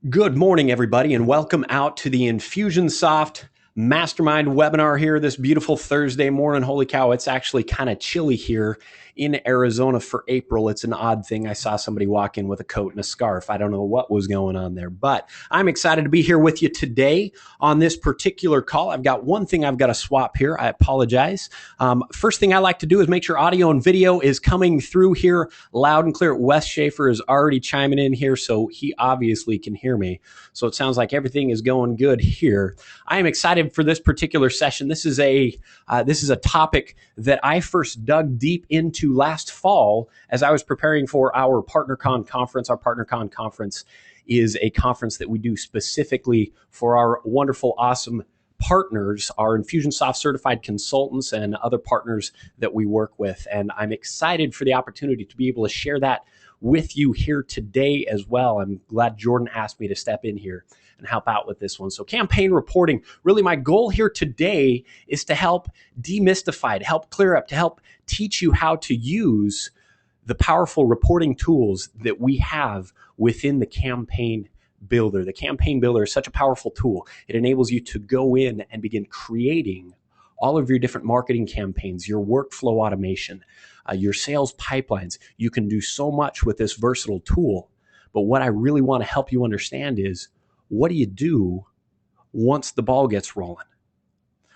Good morning, everybody, and welcome out to the Infusionsoft Mastermind webinar here this beautiful Thursday morning. Holy cow, it's actually kind of chilly here in Arizona for April. It's an odd thing. I saw somebody walk in with a coat and a scarf. I don't know what was going on there, but I'm excited to be here with you today on this particular call. I've got one thing I've got to swap here. I apologize. First thing I like to do is make sure audio and video is coming through here loud and clear. Wes Schaefer is already chiming in here, so he obviously can hear me. So it sounds like everything is going good here. I am excited for this particular session. This is a topic that I first dug deep into last fall as I was preparing for our PartnerCon conference. Our PartnerCon conference is a conference that we do specifically for our wonderful, awesome partners, our Infusionsoft certified consultants and other partners that we work with. And I'm excited for the opportunity to be able to share that with you here today as well. I'm glad Jordan asked me to step in here and help out with this one. So campaign reporting, really my goal here today is to help demystify, to help clear up, to help teach you how to use the powerful reporting tools that we have within the campaign builder. The campaign builder is such a powerful tool. It enables you to go in and begin creating all of your different marketing campaigns, your workflow automation, your sales pipelines. You can do so much with this versatile tool. But what I really want to help you understand is, what do you do once the ball gets rolling?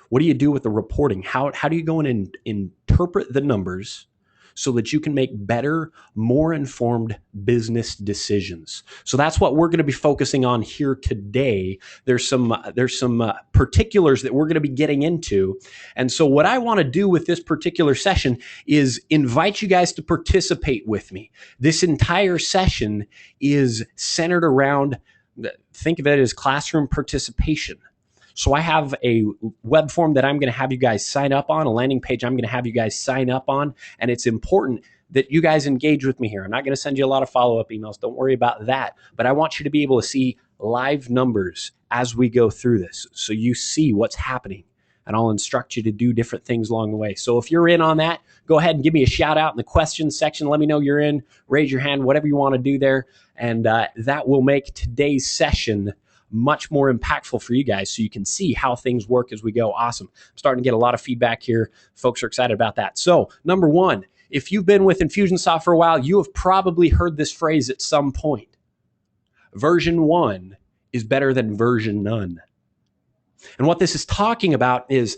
What do you do with the reporting? How do you go in and interpret the numbers so that you can make better, more informed business decisions? So that's what we're going to be focusing on here today. There's some particulars that we're going to be getting into. And so what I want to do with this particular session is invite you guys to participate with me. This entire session is centered around, think of it as classroom participation. So I have a web form that I'm going to have you guys sign up on, a landing page I'm going to have you guys sign up on, and it's important that you guys engage with me here. I'm not going to send you a lot of follow-up emails. Don't worry about that. But I want you to be able to see live numbers as we go through this so you see what's happening, and I'll instruct you to do different things along the way. So if you're in on that, go ahead and give me a shout out in the questions section. Let me know you're in, raise your hand, whatever you want to do there. And that will make today's session much more impactful for you guys so you can see how things work as we go. Awesome. I'm starting to get a lot of feedback here. Folks are excited about that. So number one, if you've been with Infusionsoft for a while, you have probably heard this phrase at some point. Version 1 is better than version none. And what this is talking about is,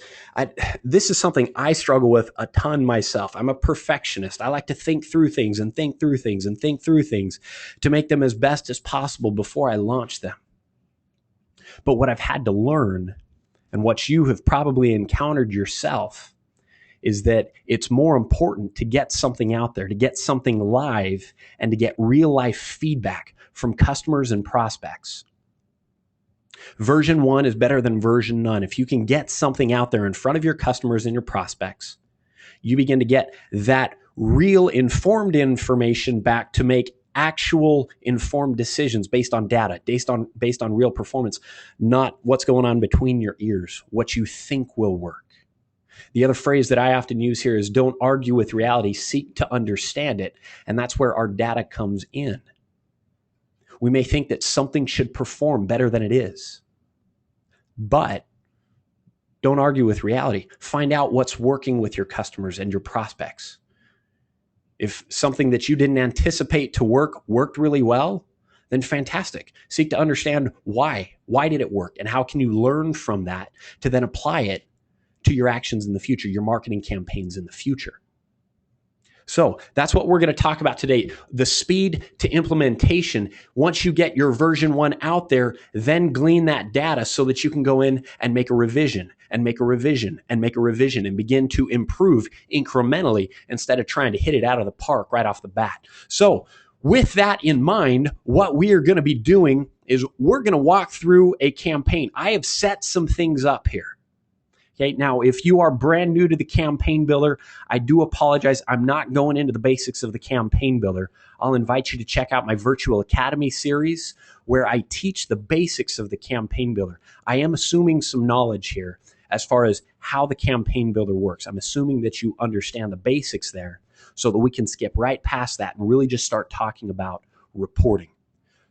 this is something I struggle with a ton myself. I'm a perfectionist. I like to think through things and think through things and think through things to make them as best as possible before I launch them. But what I've had to learn, and what you have probably encountered yourself, is that it's more important to get something out there, to get something live, and to get real life feedback from customers and prospects. Version 1 is better than version none. If you can get something out there in front of your customers and your prospects, you begin to get that real informed information back to make actual informed decisions based on data, based on real performance, not what's going on between your ears, what you think will work. The other phrase that I often use here is, don't argue with reality, seek to understand it. And that's where our data comes in. We may think that something should perform better than it is, but don't argue with reality. Find out what's working with your customers and your prospects. If something that you didn't anticipate to worked really well, then fantastic. Seek to understand why. Why did it work? And how can you learn from that to then apply it to your actions in the future, your marketing campaigns in the future? So that's what we're going to talk about today. The speed to implementation. Once you get your version 1 out there, then glean that data so that you can go in and make a revision and make a revision and make a revision and begin to improve incrementally instead of trying to hit it out of the park right off the bat. So with that in mind, what we are going to be doing is we're going to walk through a campaign. I have set some things up here. Okay, now if you are brand new to the campaign builder, I do apologize. I'm not going into the basics of the campaign builder. I'll invite you to check out my Virtual Academy series where I teach the basics of the campaign builder. I am assuming some knowledge here as far as how the campaign builder works. I'm assuming that you understand the basics there so that we can skip right past that and really just start talking about reporting.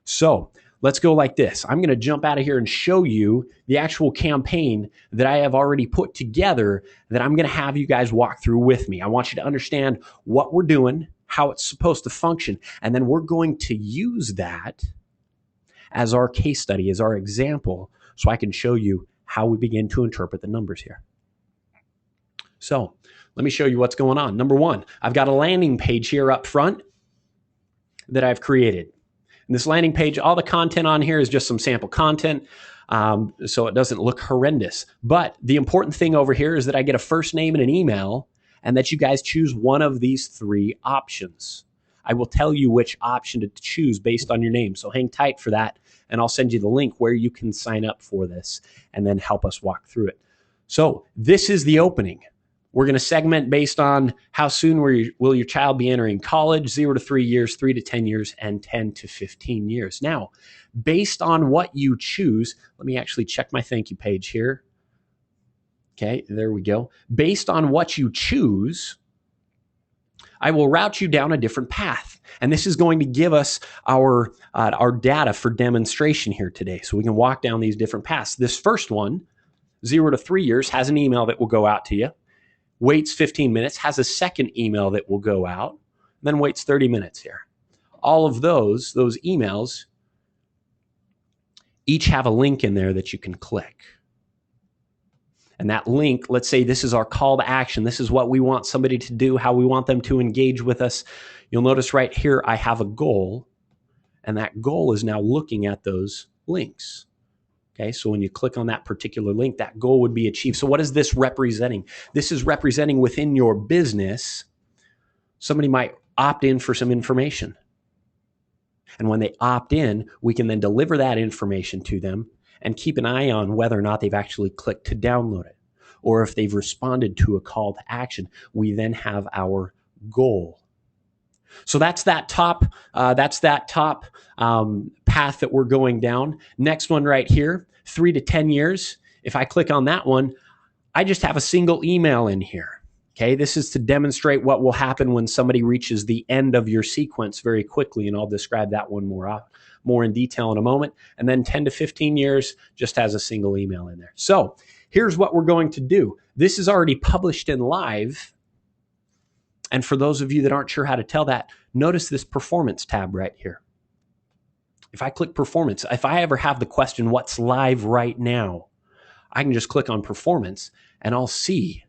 So let's go like this. I'm going to jump out of here and show you the actual campaign that I have already put together that I'm going to have you guys walk through with me. I want you to understand what we're doing, how it's supposed to function, and then we're going to use that as our case study, as our example, so I can show you how we begin to interpret the numbers here. So let me show you what's going on. Number one, I've got a landing page here up front that I've created. And this landing page, all the content on here is just some sample content, so it doesn't look horrendous. But the important thing over here is that I get a first name and an email, and that you guys choose one of these three options. I will tell you which option to choose based on your name, so hang tight for that, and I'll send you the link where you can sign up for this and then help us walk through it. So this is the opening. We're going to segment based on how soon will your child be entering college, 0 to 3 years, 3 to 10 years, and 10 to 15 years. Now, based on what you choose, let me actually check my thank you page here. Okay, there we go. Based on what you choose, I will route you down a different path. And this is going to give us our data for demonstration here today. So we can walk down these different paths. This first one, 0 to 3 years, has an email that will go out to you. Waits 15 minutes, has a second email that will go out, then waits 30 minutes here. All of those emails each have a link in there that you can click. And that link, let's say this is our call to action. This is what we want somebody to do, how we want them to engage with us. You'll notice right here, I have a goal, and that goal is now looking at those links. Okay, so when you click on that particular link, that goal would be achieved. So what is this representing? This is representing within your business, somebody might opt in for some information. And when they opt in, we can then deliver that information to them and keep an eye on whether or not they've actually clicked to download it. Or if they've responded to a call to action, we then have our goal. So that's that top path that we're going down. Next one right here, 3 to 10 years. If I click on that one, I just have a single email in here. Okay, this is to demonstrate what will happen when somebody reaches the end of your sequence very quickly, and I'll describe that one more in detail in a moment. And then 10 to 15 years just has a single email in there. So here's what we're going to do. This is already published in live. And for those of you that aren't sure how to tell that, notice this performance tab right here. If I click performance, if I ever have the question, what's live right now, I can just click on performance and I'll see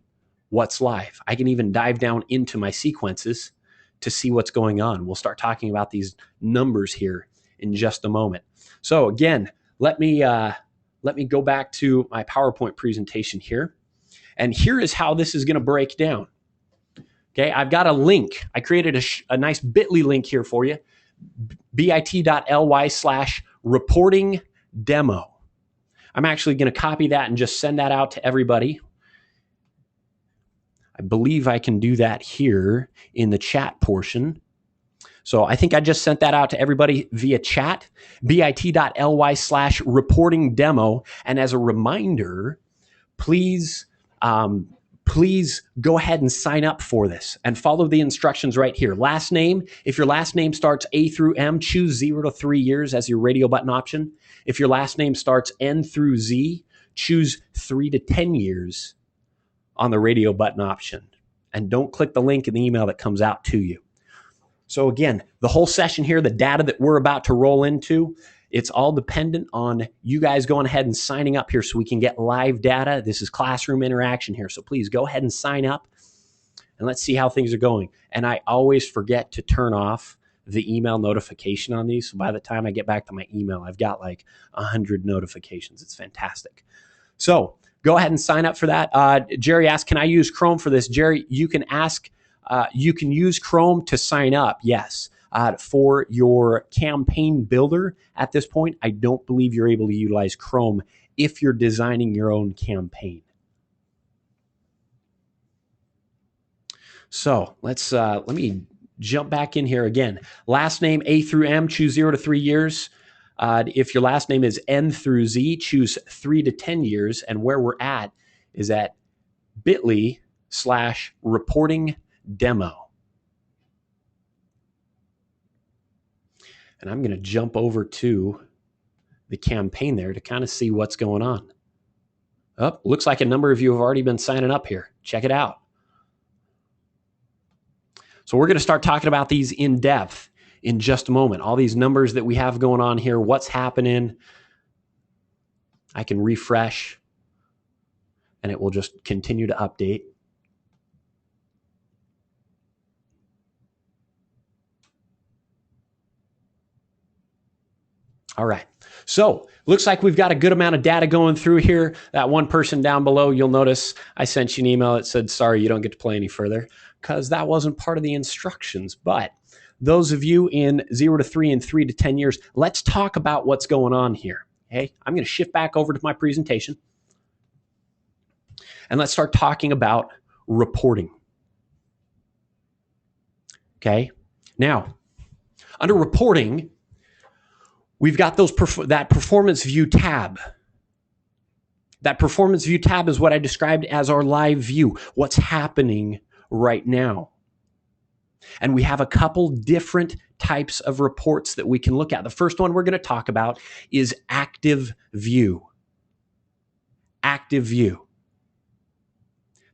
what's live. I can even dive down into my sequences to see what's going on. We'll start talking about these numbers here in just a moment. So again, let me go back to my PowerPoint presentation here. And here is how this is going to break down. Okay, I've got a link. I created a nice bit.ly link here for you, bit.ly/reporting demo. I'm actually going to copy that and just send that out to everybody. I believe I can do that here in the chat portion. So I think I just sent that out to everybody via chat, bit.ly/reporting demo. And as a reminder, please go ahead and sign up for this and follow the instructions right here. Last name, if your last name starts A through M, choose 0 to 3 years as your radio button option. If your last name starts N through Z, choose 3 to 10 years on the radio button option. And don't click the link in the email that comes out to you. So again, the whole session here, the data that we're about to roll into, it's all dependent on you guys going ahead and signing up here so we can get live data. This is classroom interaction here. So please go ahead and sign up and let's see how things are going. And I always forget to turn off the email notification on these. So by the time I get back to my email, I've got like 100 notifications. It's fantastic. So go ahead and sign up for that. Jerry asked, can I use Chrome for this? Jerry, you can use Chrome to sign up. Yes. For your campaign builder at this point, I don't believe you're able to utilize Chrome if you're designing your own campaign. So let me jump back in here again. Last name A through M, choose 0 to 3 years. If your last name is N through Z, choose 3 to 10 years. And where we're at is at bit.ly/reporting demo. And I'm going to jump over to the campaign there to kind of see what's going on. Oh, looks like a number of you have already been signing up here. Check it out. So we're going to start talking about these in depth in just a moment. All these numbers that we have going on here, what's happening. I can refresh and it will just continue to update. All right. So looks like we've got a good amount of data going through here. That one person down below, you'll notice I sent you an email that said, sorry, you don't get to play any further, because that wasn't part of the instructions. But those of you in 0 to 3 and 3 to 10 years, let's talk about what's going on here. Okay, I'm going to shift back over to my presentation. And let's start talking about reporting. Okay, now, under reporting, we've got that performance view tab. That performance view tab is what I described as our live view, what's happening right now. And we have a couple different types of reports that we can look at. The first one we're going to talk about is active view. Active view.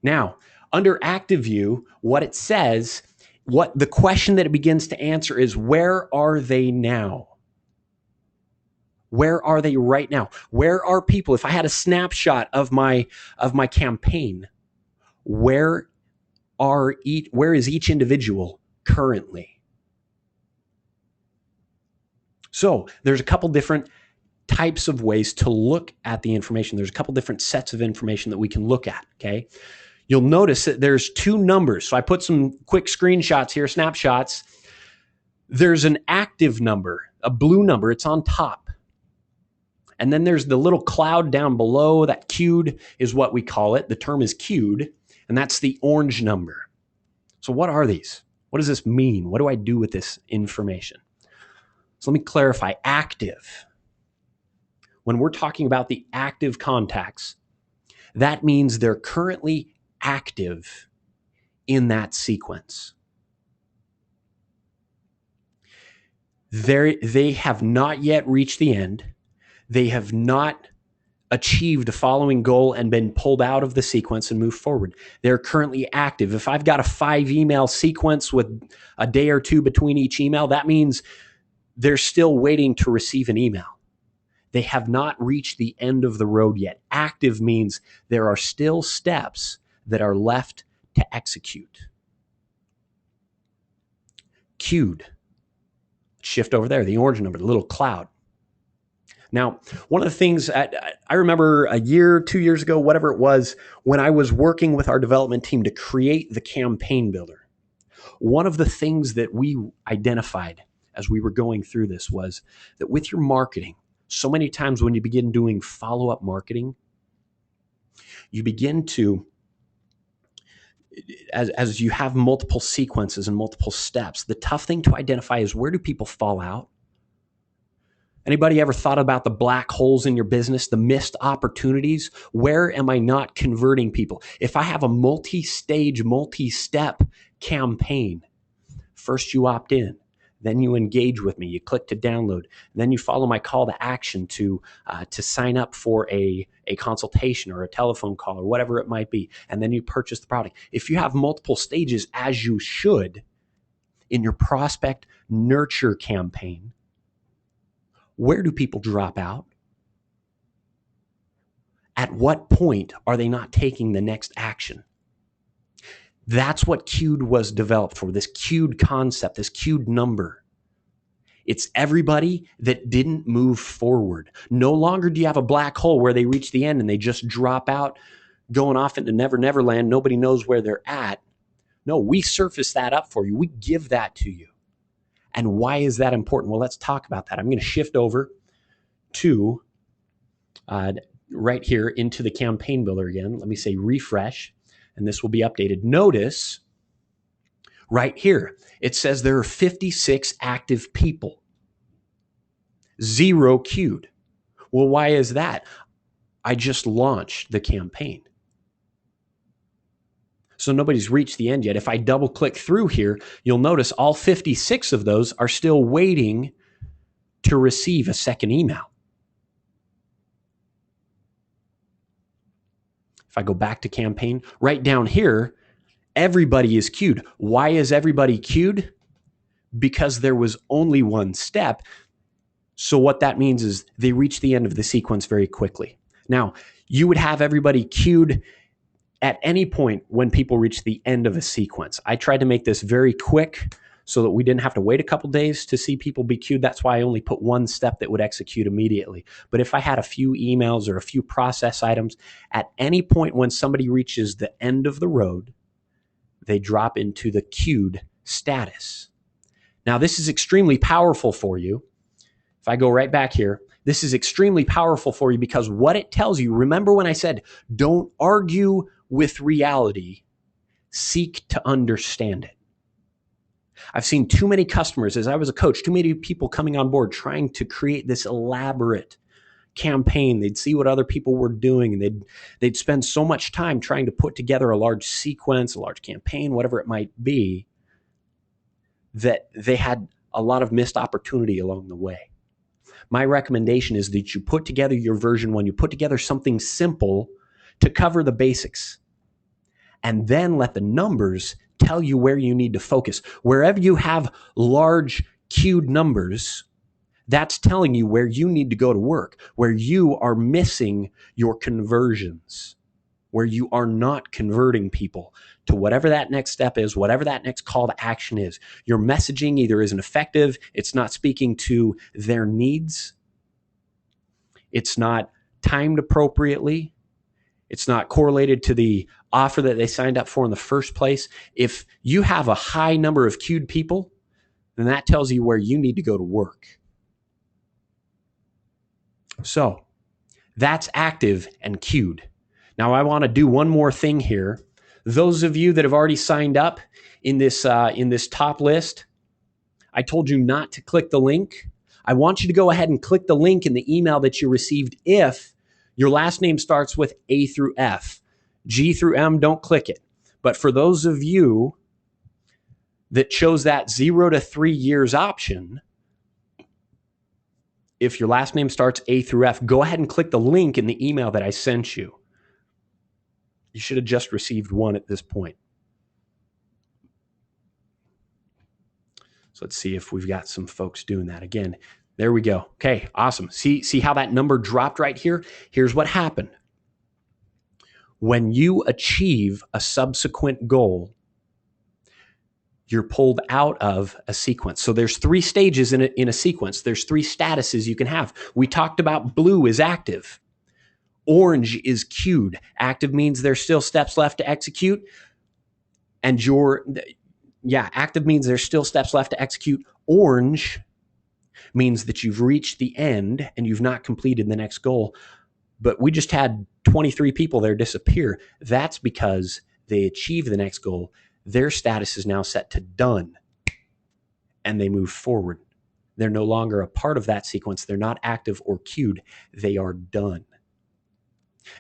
Now, under active view, what it says, what the question that it begins to answer is, where are they now? Where are they right now? Where are people? If I had a snapshot of my campaign, where is each individual currently? So there's a couple different types of ways to look at the information. There's a couple different sets of information that we can look at, okay? You'll notice that there's two numbers. So I put some quick screenshots here, snapshots. There's an active number, a blue number, it's on top. And then there's the little cloud down below, that queued is what we call it. The term is queued, and that's the orange number. So what are these? What does this mean? What do I do with this information? So let me clarify. Active. When we're talking about the active contacts, that means they're currently active in that sequence. They have not yet reached the end. They have not achieved a following goal and been pulled out of the sequence and moved forward. They're currently active. If I've got a 5 email sequence with a day or two between each email, that means they're still waiting to receive an email. They have not reached the end of the road yet. Active means there are still steps that are left to execute. Queued. Shift over there, the orange number, the little cloud. Now, one of the things I remember a year, 2 years ago, whatever it was, when I was working with our development team to create the campaign builder, one of the things that we identified as we were going through this was that with your marketing, so many times when you begin doing follow-up marketing, you begin to, as you have multiple sequences and multiple steps, the tough thing to identify is, where do people fall out? Anybody ever thought about the black holes in your business, the missed opportunities? Where am I not converting people? If I have a multi-stage, multi-step campaign, first you opt in, then you engage with me, you click to download, then you follow my call to action to sign up for a consultation or a telephone call or whatever it might be, and then you purchase the product. If you have multiple stages, as you should, in your prospect nurture campaign, where do people drop out? At what point are they not taking the next action? That's what queued was developed for, this queued concept, this queued number. It's everybody that didn't move forward. No longer do you have a black hole where they reach the end and they just drop out, going off into Never Never Land. Nobody knows where they're at. No, we surface that up for you. We give that to you. And why is that important? Well, let's talk about that. I'm going to shift over to right here into the campaign builder again. Let me say refresh, and this will be updated. Notice right here, it says there are 56 active people, 0 queued. Well, why is that? I just launched the campaign. So nobody's reached the end yet. If I double click through here, you'll notice all 56 of those are still waiting to receive a second email. I go back to campaign, right down here, everybody is queued. Why is everybody queued? Because there was only one step. So what that means is they reach the end of the sequence very quickly. Now, you would have everybody queued at any point when people reach the end of a sequence. I tried to make this very quick so that we didn't have to wait a couple days to see people be queued. That's why I only put one step that would execute immediately. But if I had a few emails or a few process items, at any point when somebody reaches the end of the road, they drop into the queued status. Now, this is extremely powerful for you. If I go right back here, this is extremely powerful for you because what it tells you, remember when I said, don't argue with reality, seek to understand it. I've seen too many customers, as I was a coach, too many people coming on board trying to create this elaborate campaign. They'd see what other people were doing, and they'd spend so much time trying to put together a large sequence, a large campaign, whatever it might be, that they had a lot of missed opportunity along the way. My recommendation is that you put together your version 1, you put together something simple to cover the basics, and then let the numbers tell you where you need to focus. Wherever you have large queued numbers, that's telling you where you need to go to work, where you are missing your conversions, where you are not converting people to whatever that next step is, whatever that next call to action is. Your messaging either isn't effective, it's not speaking to their needs, it's not timed appropriately, it's not correlated to the offer that they signed up for in the first place. If you have a high number of queued people, then that tells you where you need to go to work. So that's active and queued. Now I want to do one more thing here. Those of you that have already signed up in this top list, I told you not to click the link. I want you to go ahead and click the link in the email that you received if your last name starts with A through F. G through M, don't click it. But for those of you that chose that 0 to 3 years option, if your last name starts A through F, go ahead and click the link in the email that I sent you. You should have just received one at this point. So let's see if we've got some folks doing that. Again, there we go. Okay, awesome. See how that number dropped right here? Here's what happened. When you achieve a subsequent goal, you're pulled out of a sequence. So there's 3 stages in a sequence. There's 3 statuses you can have. We talked about blue is active. Orange is queued. Active means there's still steps left to execute. And active means there's still steps left to execute. Orange means that you've reached the end and you've not completed the next goal. But we just had 23 people there disappear. That's because they achieve the next goal. Their status is now set to done, and they move forward. They're no longer a part of that sequence. They're not active or queued. They are done.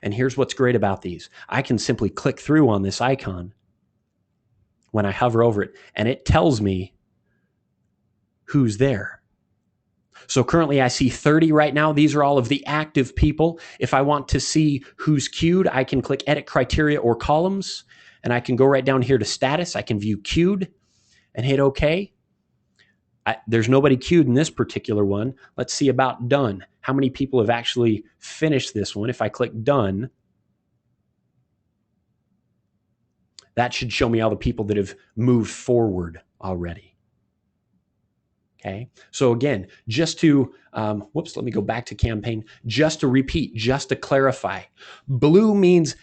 And here's what's great about these. I can simply click through on this icon when I hover over it, and it tells me who's there. So currently I see 30 right now. These are all of the active people. If I want to see who's queued, I can click Edit Criteria or Columns, and I can go right down here to Status. I can view queued and hit OK. There's nobody queued in this particular one. Let's see about done. How many people have actually finished this one? If I click Done, that should show me all the people that have moved forward already. Okay, so again, just to, let me go back to campaign, just to repeat, just to clarify. Blue means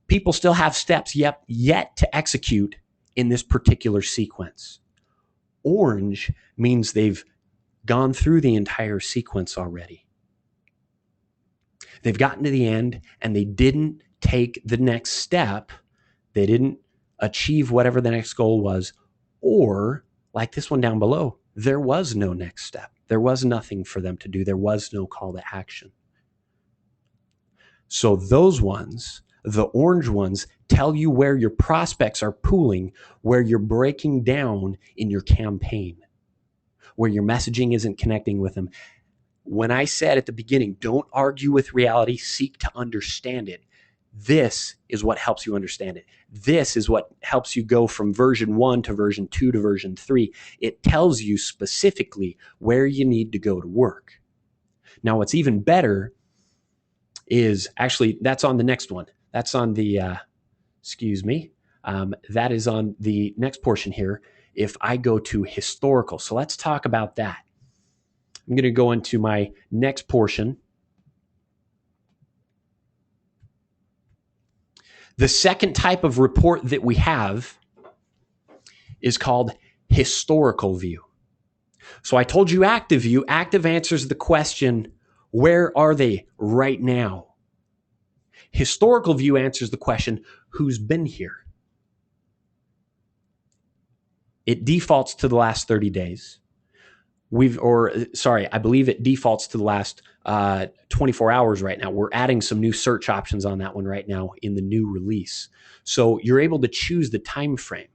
people still have steps yet to execute in this particular sequence. Orange means they've gone through the entire sequence already. They've gotten to the end and they didn't take the next step. They didn't achieve whatever the next goal was, or like this one down below, there was no next step. There was nothing for them to do. There was no call to action. So those ones, the orange ones, tell you where your prospects are pooling, where you're breaking down in your campaign, where your messaging isn't connecting with them. When I said at the beginning, don't argue with reality, seek to understand it, This is what helps you understand it. This is what helps you go from version 1 to version 2 to version 3. It tells you specifically where you need to go to work. Now, what's even better is actually, that's on the next one. That's on the, that is on the next portion here. If I go to historical, so let's talk about that. I'm going to go into my next portion. The second type of report that we have is called historical view. So I told you active view. Active answers the question, where are they right now? Historical view answers the question, who's been here? It defaults to the last 30 days. I believe it defaults to the last 24 hours right now. We're adding some new search options on that one right now in the new release. So you're able to choose the time frame.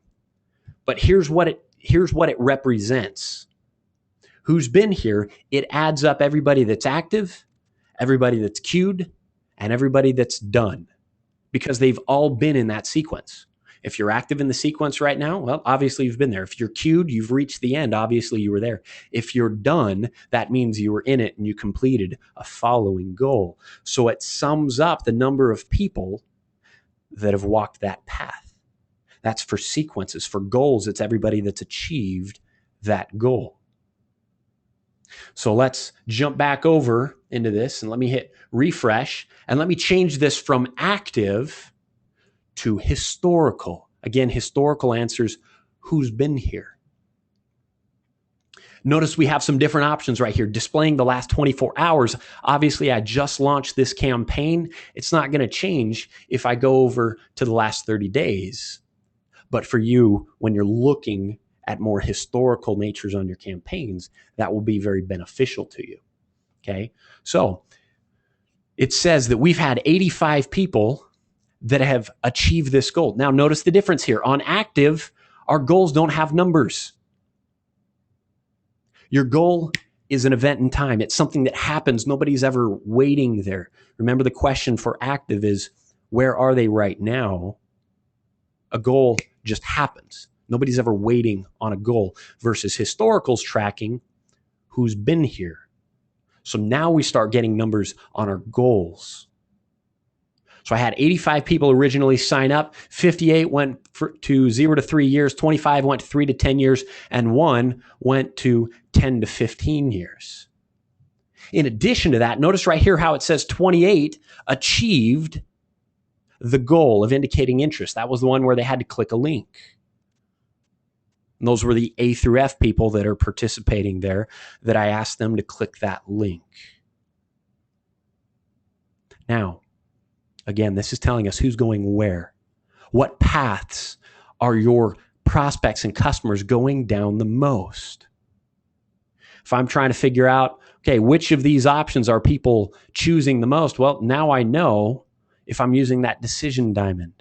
But here's what it represents. Who's been here? It adds up everybody that's active, everybody that's queued, and everybody that's done, because they've all been in that sequence. If you're active in the sequence right now, well, obviously you've been there. If you're queued, you've reached the end. Obviously you were there. If you're done, that means you were in it and you completed a following goal. So it sums up the number of people that have walked that path. That's for sequences. For goals, it's everybody that's achieved that goal. So let's jump back over into this and let me hit refresh and let me change this from active to historical. Again, historical answers who's been here. Notice we have some different options right here, displaying the last 24 hours. Obviously, I just launched this campaign. It's not going to change if I go over to the last 30 days. But for you, when you're looking at more historical natures on your campaigns, that will be very beneficial to you. Okay, so it says that we've had 85 people that have achieved this goal. Now, notice the difference here. On active, our goals don't have numbers. Your goal is an event in time. It's something that happens. Nobody's ever waiting there. Remember, the question for active is, where are they right now? A goal just happens. Nobody's ever waiting on a goal, versus historical's tracking who's been here. So now we start getting numbers on our goals. So I had 85 people originally sign up, 58 went to 0 to 3 years, 25 went to 3 to 10 years, and 1 went to 10 to 15 years. In addition to that, notice right here how it says 28 achieved the goal of indicating interest. That was the one where they had to click a link. And those were the A through F people that are participating there, that I asked them to click that link. Now, again, this is telling us who's going where. What paths are your prospects and customers going down the most? If I'm trying to figure out, okay, which of these options are people choosing the most? Well, now I know if I'm using that decision diamond.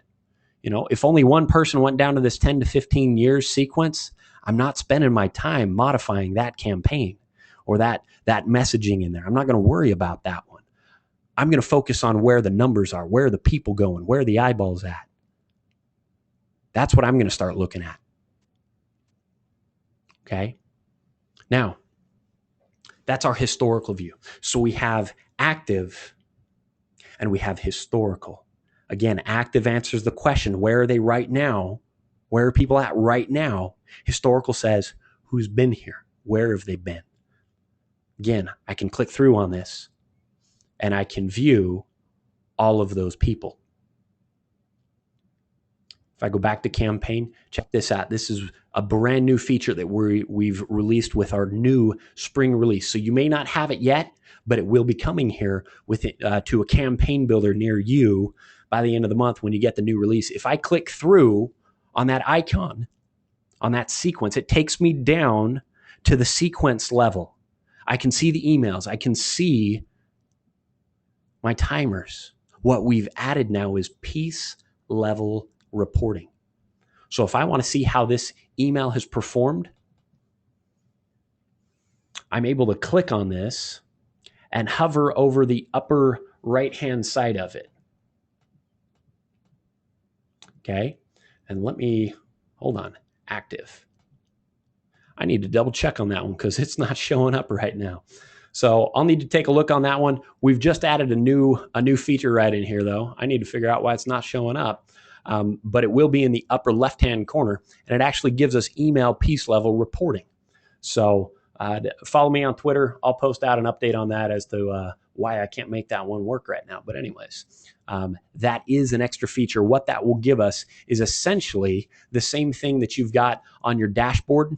If only one person went down to this 10 to 15 years sequence, I'm not spending my time modifying that campaign or that messaging in there. I'm not going to worry about that one. I'm going to focus on where the numbers are, where are the people going, where are the eyeballs at. That's what I'm going to start looking at. Okay. Now, that's our historical view. So we have active and we have historical. Again, active answers the question, where are they right now? Where are people at right now? Historical says, who's been here? Where have they been? Again, I can click through on this and I can view all of those people. If I go back to campaign, check this out. This is a brand new feature that we've released with our new spring release. So you may not have it yet, but it will be coming here with it, to a campaign builder near you by the end of the month when you get the new release. If I click through on that icon, on that sequence, it takes me down to the sequence level. I can see the emails. I can see my timers. What we've added now is piece level reporting. So if I want to see how this email has performed, I'm able to click on this and hover over the upper right-hand side of it. Okay. And let me, hold on, active. I need to double check on that one because it's not showing up right now. So I'll need to take a look on that one. We've just added a new feature right in here though. I need to figure out why it's not showing up. But it will be in the upper left-hand corner, and it actually gives us email piece level reporting. So follow me on Twitter. I'll post out an update on that as to why I can't make that one work right now. But anyways, that is an extra feature. What that will give us is essentially the same thing that you've got on your dashboard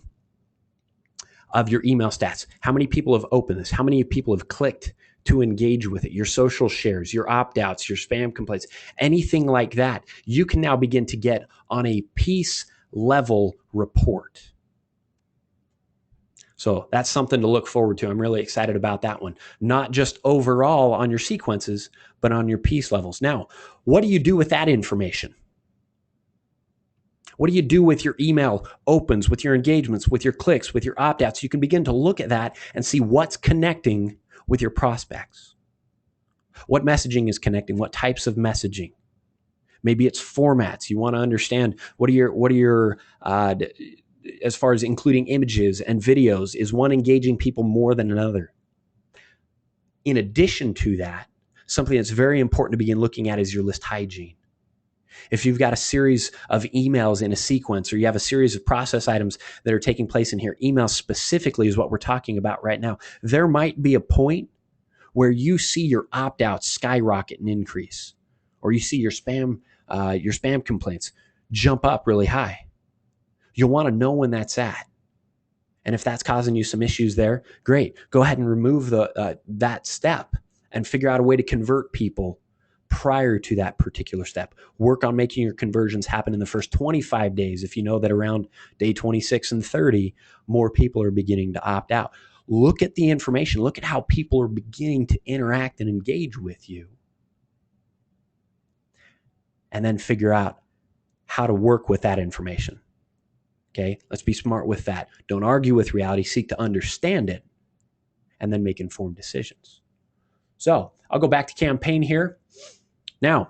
of your email stats. How many people have opened this? How many people have clicked to engage with it? Your social shares, your opt-outs, your spam complaints, anything like that. You can now begin to get on a piece level report. So that's something to look forward to. I'm really excited about that one. Not just overall on your sequences, but on your piece levels. Now, what do you do with that information? What do you do with your email opens, with your engagements, with your clicks, with your opt-outs? You can begin to look at that and see what's connecting with your prospects. What messaging is connecting? What types of messaging? Maybe it's formats. You want to understand what are your as far as including images and videos, is one engaging people more than another? In addition to that, something that's very important to begin looking at is your list hygiene. If you've got a series of emails in a sequence, or you have a series of process items that are taking place in here, emails specifically is what we're talking about right now. There might be a point where you see your opt-outs skyrocket and increase, or you see your spam complaints jump up really high. You'll want to know when that's at. And if that's causing you some issues there, great. Go ahead and remove that step and figure out a way to convert people prior to that particular step. Work on making your conversions happen in the first 25 days if you know that around day 26 and 30, more people are beginning to opt out. Look at the information. Look at how people are beginning to interact and engage with you. And then figure out how to work with that information. Okay, let's be smart with that. Don't argue with reality. Seek to understand it and then make informed decisions. So I'll go back to campaign here. Now,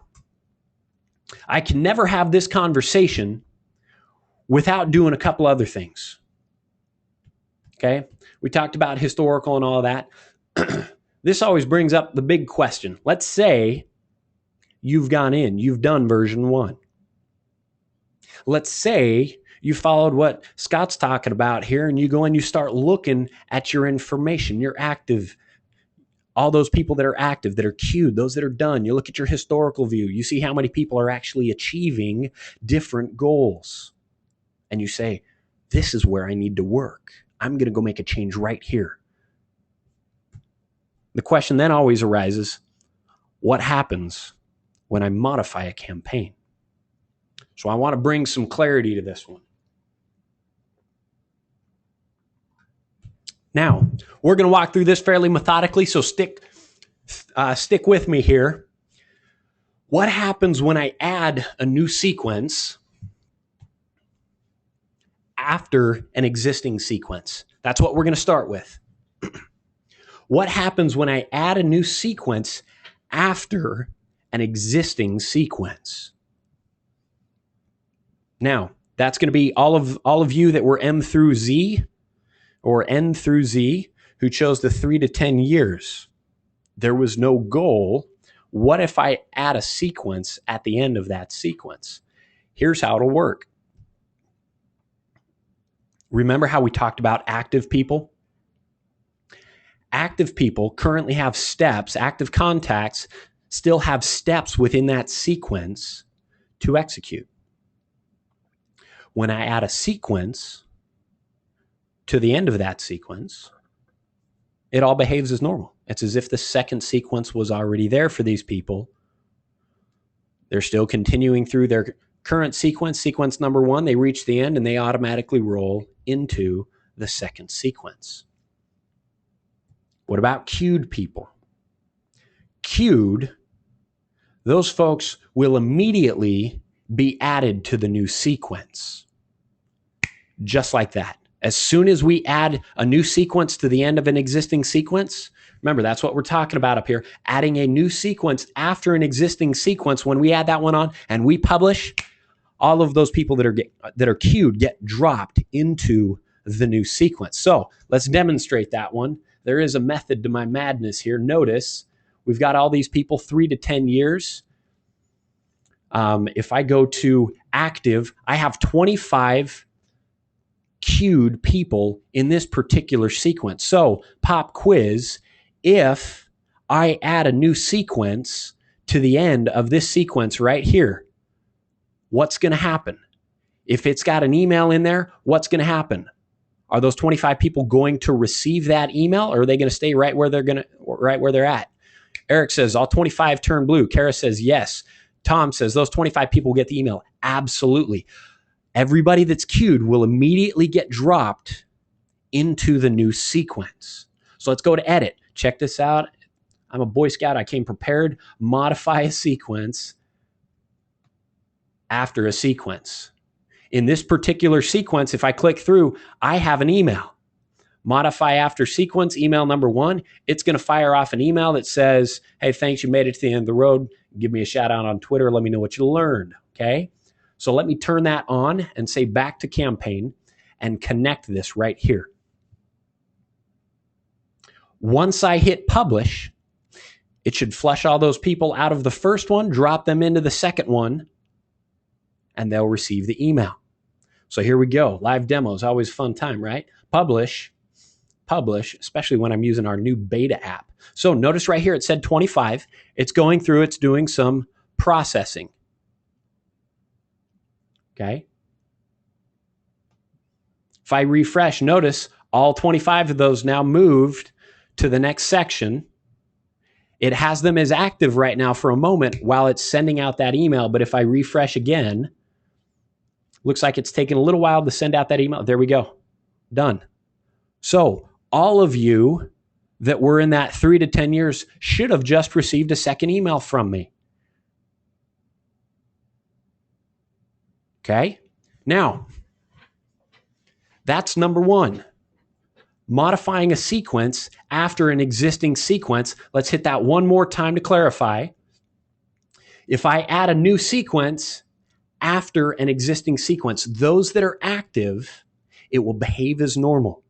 I can never have this conversation without doing a couple other things. Okay, we talked about historical and all of that. This always brings up the big question. Let's say you've gone in, you've done version 1. Let's say you followed what Scott's talking about here, and you go and you start looking at your information, your active, all those people that are active, that are queued, those that are done. You look at your historical view. You see how many people are actually achieving different goals. And you say, this is where I need to work. I'm going to go make a change right here. The question then always arises, what happens when I modify a campaign? So I want to bring some clarity to this one. Now, we're going to walk through this fairly methodically, so stick with me here. What happens when I add a new sequence after an existing sequence? That's what we're going to start with. What happens when I add a new sequence after an existing sequence? Now, that's going to be all of you that were M through Z or N through Z who chose the 3 to 10 years. There was no goal. What if I add a sequence at the end of that sequence? Here's how it'll work. Remember how we talked about active people? Active people currently have steps. Active contacts still have steps within that sequence to execute. When I add a sequence to the end of that sequence, it all behaves as normal. It's as if the second sequence was already there for these people. They're still continuing through their current sequence number 1. They reach the end and they automatically roll into the second sequence. What about queued people? Queued, those folks will immediately be added to the new sequence. Just like that. As soon as we add a new sequence to the end of an existing sequence, remember, that's what we're talking about up here, adding a new sequence after an existing sequence. When we add that one on and we publish, all of those people that are queued get dropped into the new sequence. So let's demonstrate that one. There is a method to my madness here. Notice we've got all these people 3 to 10 years. If I go to active, I have 25 queued people in this particular sequence. So pop quiz, if I add a new sequence to the end of this sequence right here, what's going to happen? If it's got an email in there, what's going to happen? Are those 25 people going to receive that email, or are they going to stay right where they're at? Eric says all 25 turn blue. Kara says yes. Tom says those 25 people get the email. Absolutely. Everybody that's queued will immediately get dropped into the new sequence. So let's go to edit. Check this out. I'm a Boy Scout. I came prepared. Modify a sequence after a sequence. In this particular sequence, if I click through, I have an email. Modify after sequence, email number 1. It's going to fire off an email that says, hey, thanks, you made it to the end of the road. Give me a shout out on Twitter. Let me know what you learned. Okay. So let me turn that on and say back to campaign and connect this right here. Once I hit publish, it should flush all those people out of the first one, drop them into the second one, and they'll receive the email. So here we go. Live demos, always a fun time, right? Publish, especially when I'm using our new beta app. So notice right here, it said 25. It's going through, it's doing some processing. Okay. If I refresh, notice all 25 of those now moved to the next section. It has them as active right now for a moment while it's sending out that email. But if I refresh again, looks like it's taken a little while to send out that email. There we go. Done. So all of you that were in that 3 to 10 years should have just received a second email from me. Okay. Now, that's number 1. Modifying a sequence after an existing sequence. Let's hit that one more time to clarify. If I add a new sequence after an existing sequence, those that are active, it will behave as normal.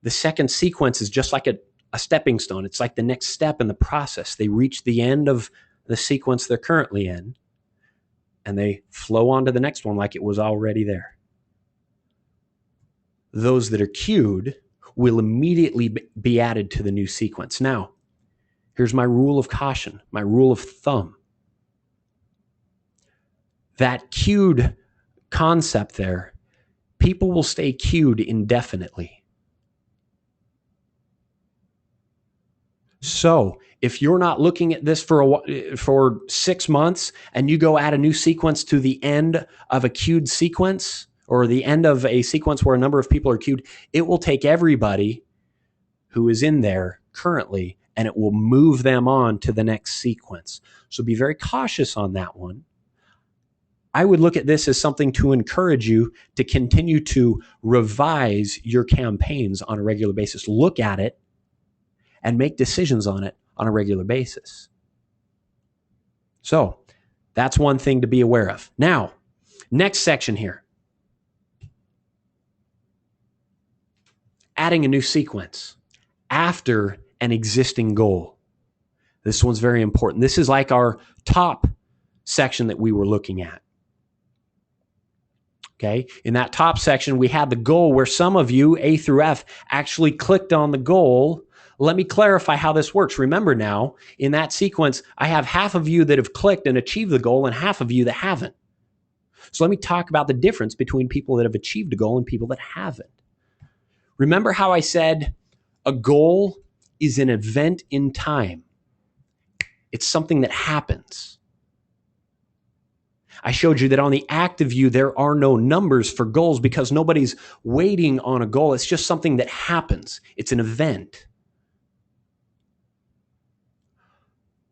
The second sequence is just like a stepping stone. It's like the next step in the process. They reach the end of the sequence they're currently in, and they flow on to the next one like it was already there. Those that are queued will immediately be added to the new sequence. Now, here's my rule of caution, my rule of thumb. That queued concept there, people will stay queued indefinitely. So if you're not looking at this for 6 months and you go add a new sequence to the end of a queued sequence or the end of a sequence where a number of people are queued, it will take everybody who is in there currently and it will move them on to the next sequence. So be very cautious on that one. I would look at this as something to encourage you to continue to revise your campaigns on a regular basis. Look at it and make decisions on it on a regular basis. So that's one thing to be aware of. Now, next section here. Adding a new sequence after an existing goal. This one's very important. This is like our top section that we were looking at. Okay, in that top section, we had the goal where some of you, A through F, actually clicked on the goal. Let me clarify how this works. Remember now, in that sequence, I have half of you that have clicked and achieved the goal and half of you that haven't. So let me talk about the difference between people that have achieved a goal and people that haven't. Remember how I said a goal is an event in time. It's something that happens. I showed you that on the active view, there are no numbers for goals because nobody's waiting on a goal. It's just something that happens. It's an event.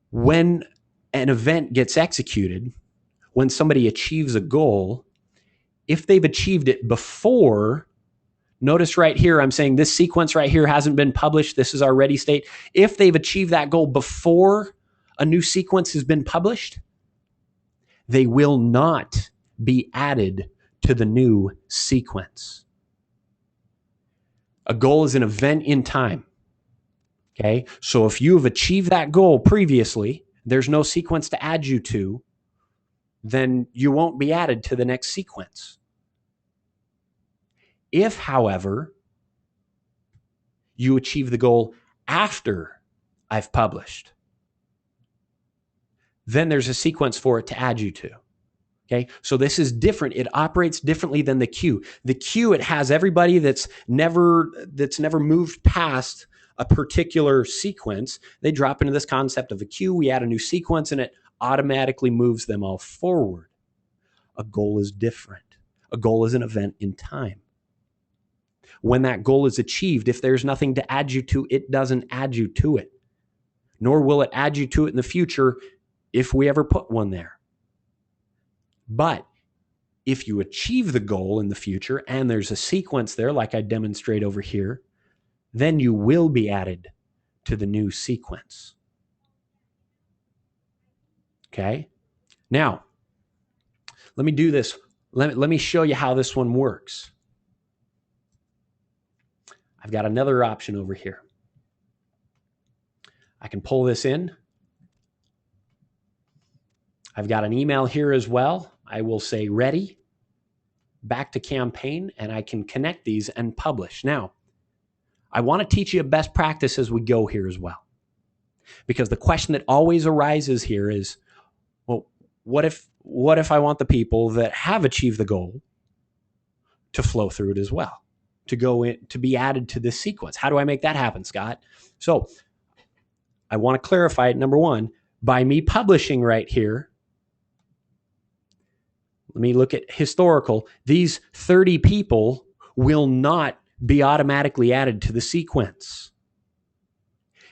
When an event gets executed, when somebody achieves a goal, if they've achieved it before, notice right here, I'm saying this sequence right here hasn't been published. This is our ready state. If they've achieved that goal before a new sequence has been published, they will not be added to the new sequence. A goal is an event in time. Okay, so if you have achieved that goal previously, there's no sequence to add you to, then you won't be added to the next sequence. If, however, you achieve the goal after I've published, then there's a sequence for it to add you to. Okay, so this is different. It operates differently than the queue. The queue, it has everybody that's never moved past a particular sequence. They drop into this concept of a queue. We add a new sequence and it automatically moves them all forward. A goal is different. A goal is an event in time. When that goal is achieved, if there's nothing to add you to, it doesn't add you to it. Nor will it add you to it in the future if we ever put one there. But if you achieve the goal in the future and there's a sequence there, like I demonstrate over here, then you will be added to the new sequence. Okay? Now, let me do this. Let me show you how this one works. I've got another option over here. I can pull this in. I've got an email here as well. I will say ready, back to campaign, and I can connect these and publish. Now, I want to teach you a best practice as we go here as well. Because the question that always arises here is, well, what if I want the people that have achieved the goal to flow through it as well, to go in, to be added to this sequence? How do I make that happen, Scott? So I want to clarify it. Number one, by me publishing right here, let me look at historical. These 30 people will not be automatically added to the sequence.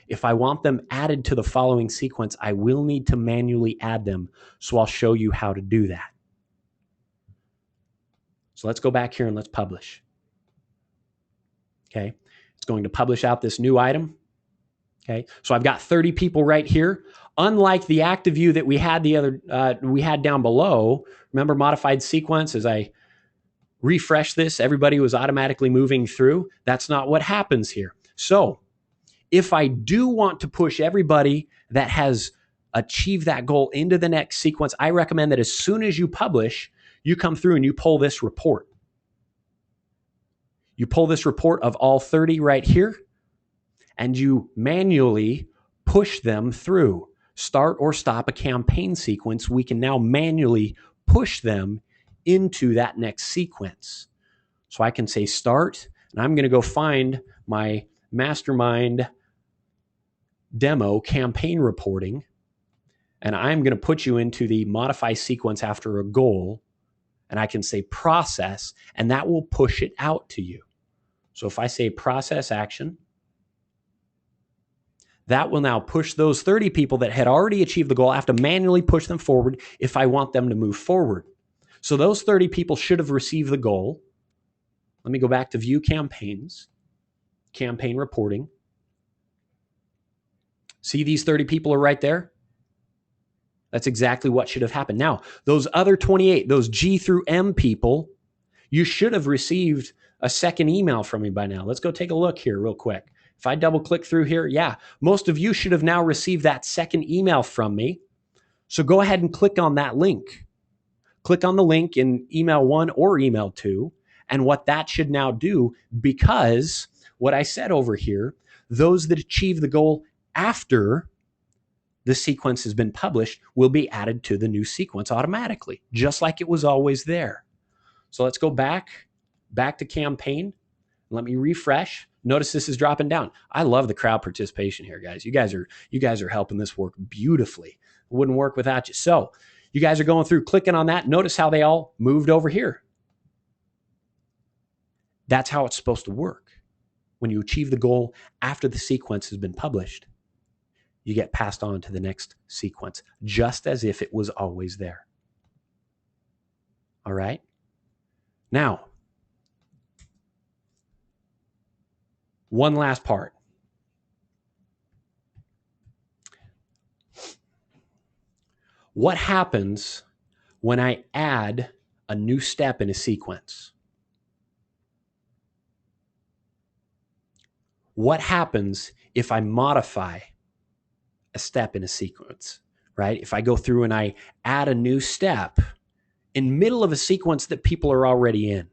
If I want them added to the following sequence, I will need to manually add them. So I'll show you how to do that. So let's go back here and let's publish. Okay, it's going to publish out this new item. Okay, so I've got 30 people right here. Unlike the active view that we had we had down below, remember modified sequence, as I refresh this, everybody was automatically moving through. That's not what happens here. So if I do want to push everybody that has achieved that goal into the next sequence, I recommend that as soon as you publish, you come through and you pull this report. You pull this report of all 30 right here, and you manually push them through. Start or stop a campaign sequence, we can now manually push them into that next sequence. So I can say start, and I'm going to go find my mastermind demo campaign reporting, and I'm going to put you into the modify sequence after a goal, and I can say process, and that will push it out to you. So if I say process action, that will now push those 30 people that had already achieved the goal. I have to manually push them forward if I want them to move forward. So those 30 people should have received the goal. Let me go back to view campaigns, campaign reporting. See, these 30 people are right there. That's exactly what should have happened. Now, those other 28, those G through M people, you should have received a second email from me by now. Let's go take a look here real quick. If I double click through here, yeah, most of you should have now received that second email from me. So go ahead and click on that link. Click on the link in email 1 or email 2. And what that should now do, because what I said over here, those that achieve the goal after the sequence has been published will be added to the new sequence automatically, just like it was always there. So let's go back to campaign. Let me refresh. Notice this is dropping down. I love the crowd participation here, guys. You guys are helping this work beautifully. It wouldn't work without you. So you guys are going through, clicking on that. Notice how they all moved over here. That's how it's supposed to work. When you achieve the goal after the sequence has been published, you get passed on to the next sequence, just as if it was always there. All right? Now, one last part. What happens when I add a new step in a sequence. What happens if I modify a step in a sequence, right? If I go through and I add a new step in middle of a sequence that people are already in.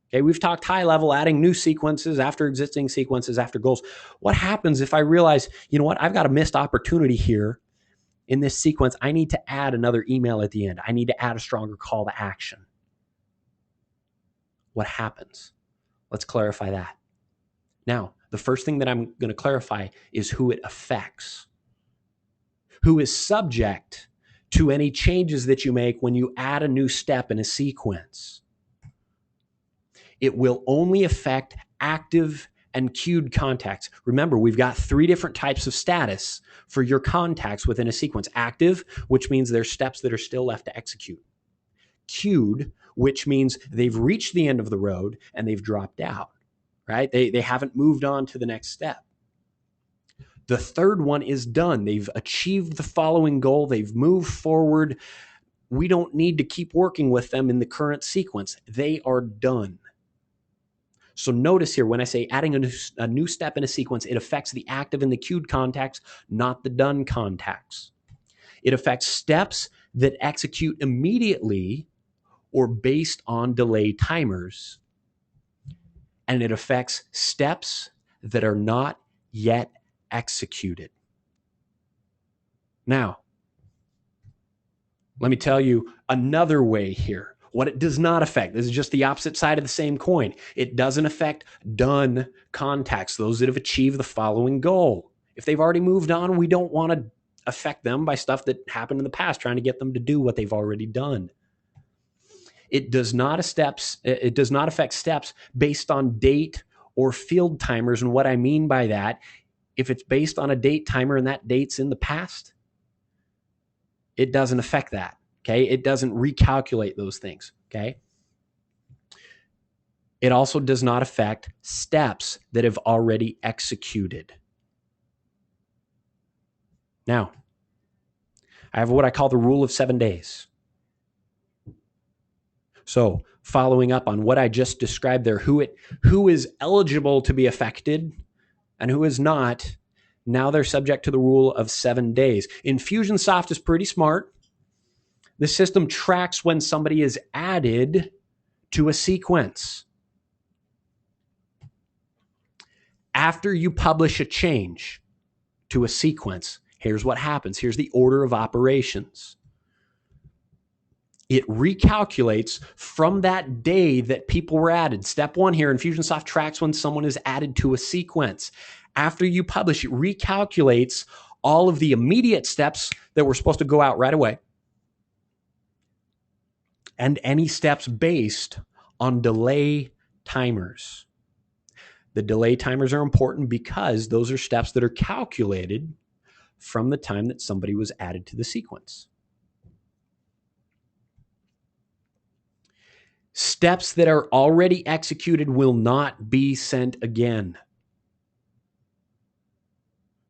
Okay, we've talked high level, adding new sequences after existing sequences after goals. What happens if I realize, you know what, I've got a missed opportunity here in this sequence? I need to add another email at the end. I need to add a stronger call to action. What happens? Let's clarify that. Now, the first thing that I'm going to clarify is who it affects. Who is subject to any changes that you make when you add a new step in a sequence. It will only affect active and queued contacts. Remember, we've got 3 different types of status for your contacts within a sequence. Active, which means there's steps that are still left to execute. Queued, which means they've reached the end of the road and they've dropped out, right? They haven't moved on to the next step. The third one is done. They've achieved the following goal. They've moved forward. We don't need to keep working with them in the current sequence. They are done. So notice here, when I say adding a new step in a sequence, it affects the active and the queued contacts, not the done contacts. It affects steps that execute immediately or based on delay timers. And it affects steps that are not yet executed. Now, let me tell you another way here. What it does not affect, this is just the opposite side of the same coin. It doesn't affect done contacts, those that have achieved the following goal. If they've already moved on, we don't want to affect them by stuff that happened in the past, trying to get them to do what they've already done. It does not affect steps based on date or field timers. And what I mean by that, if it's based on a date timer and that date's in the past, it doesn't affect that. Okay, it doesn't recalculate those things. Okay, it also does not affect steps that have already executed. Now, I have what I call the rule of 7 days. So, following up on what I just described there, who is eligible to be affected and who is not, now they're subject to the rule of 7 days. Infusionsoft is pretty smart. The system tracks when somebody is added to a sequence. After you publish a change to a sequence, here's what happens. Here's the order of operations. It recalculates from that day that people were added. Step 1 here, Infusionsoft tracks when someone is added to a sequence. After you publish, it recalculates all of the immediate steps that were supposed to go out right away, and any steps based on delay timers. The delay timers are important because those are steps that are calculated from the time that somebody was added to the sequence. Steps that are already executed will not be sent again.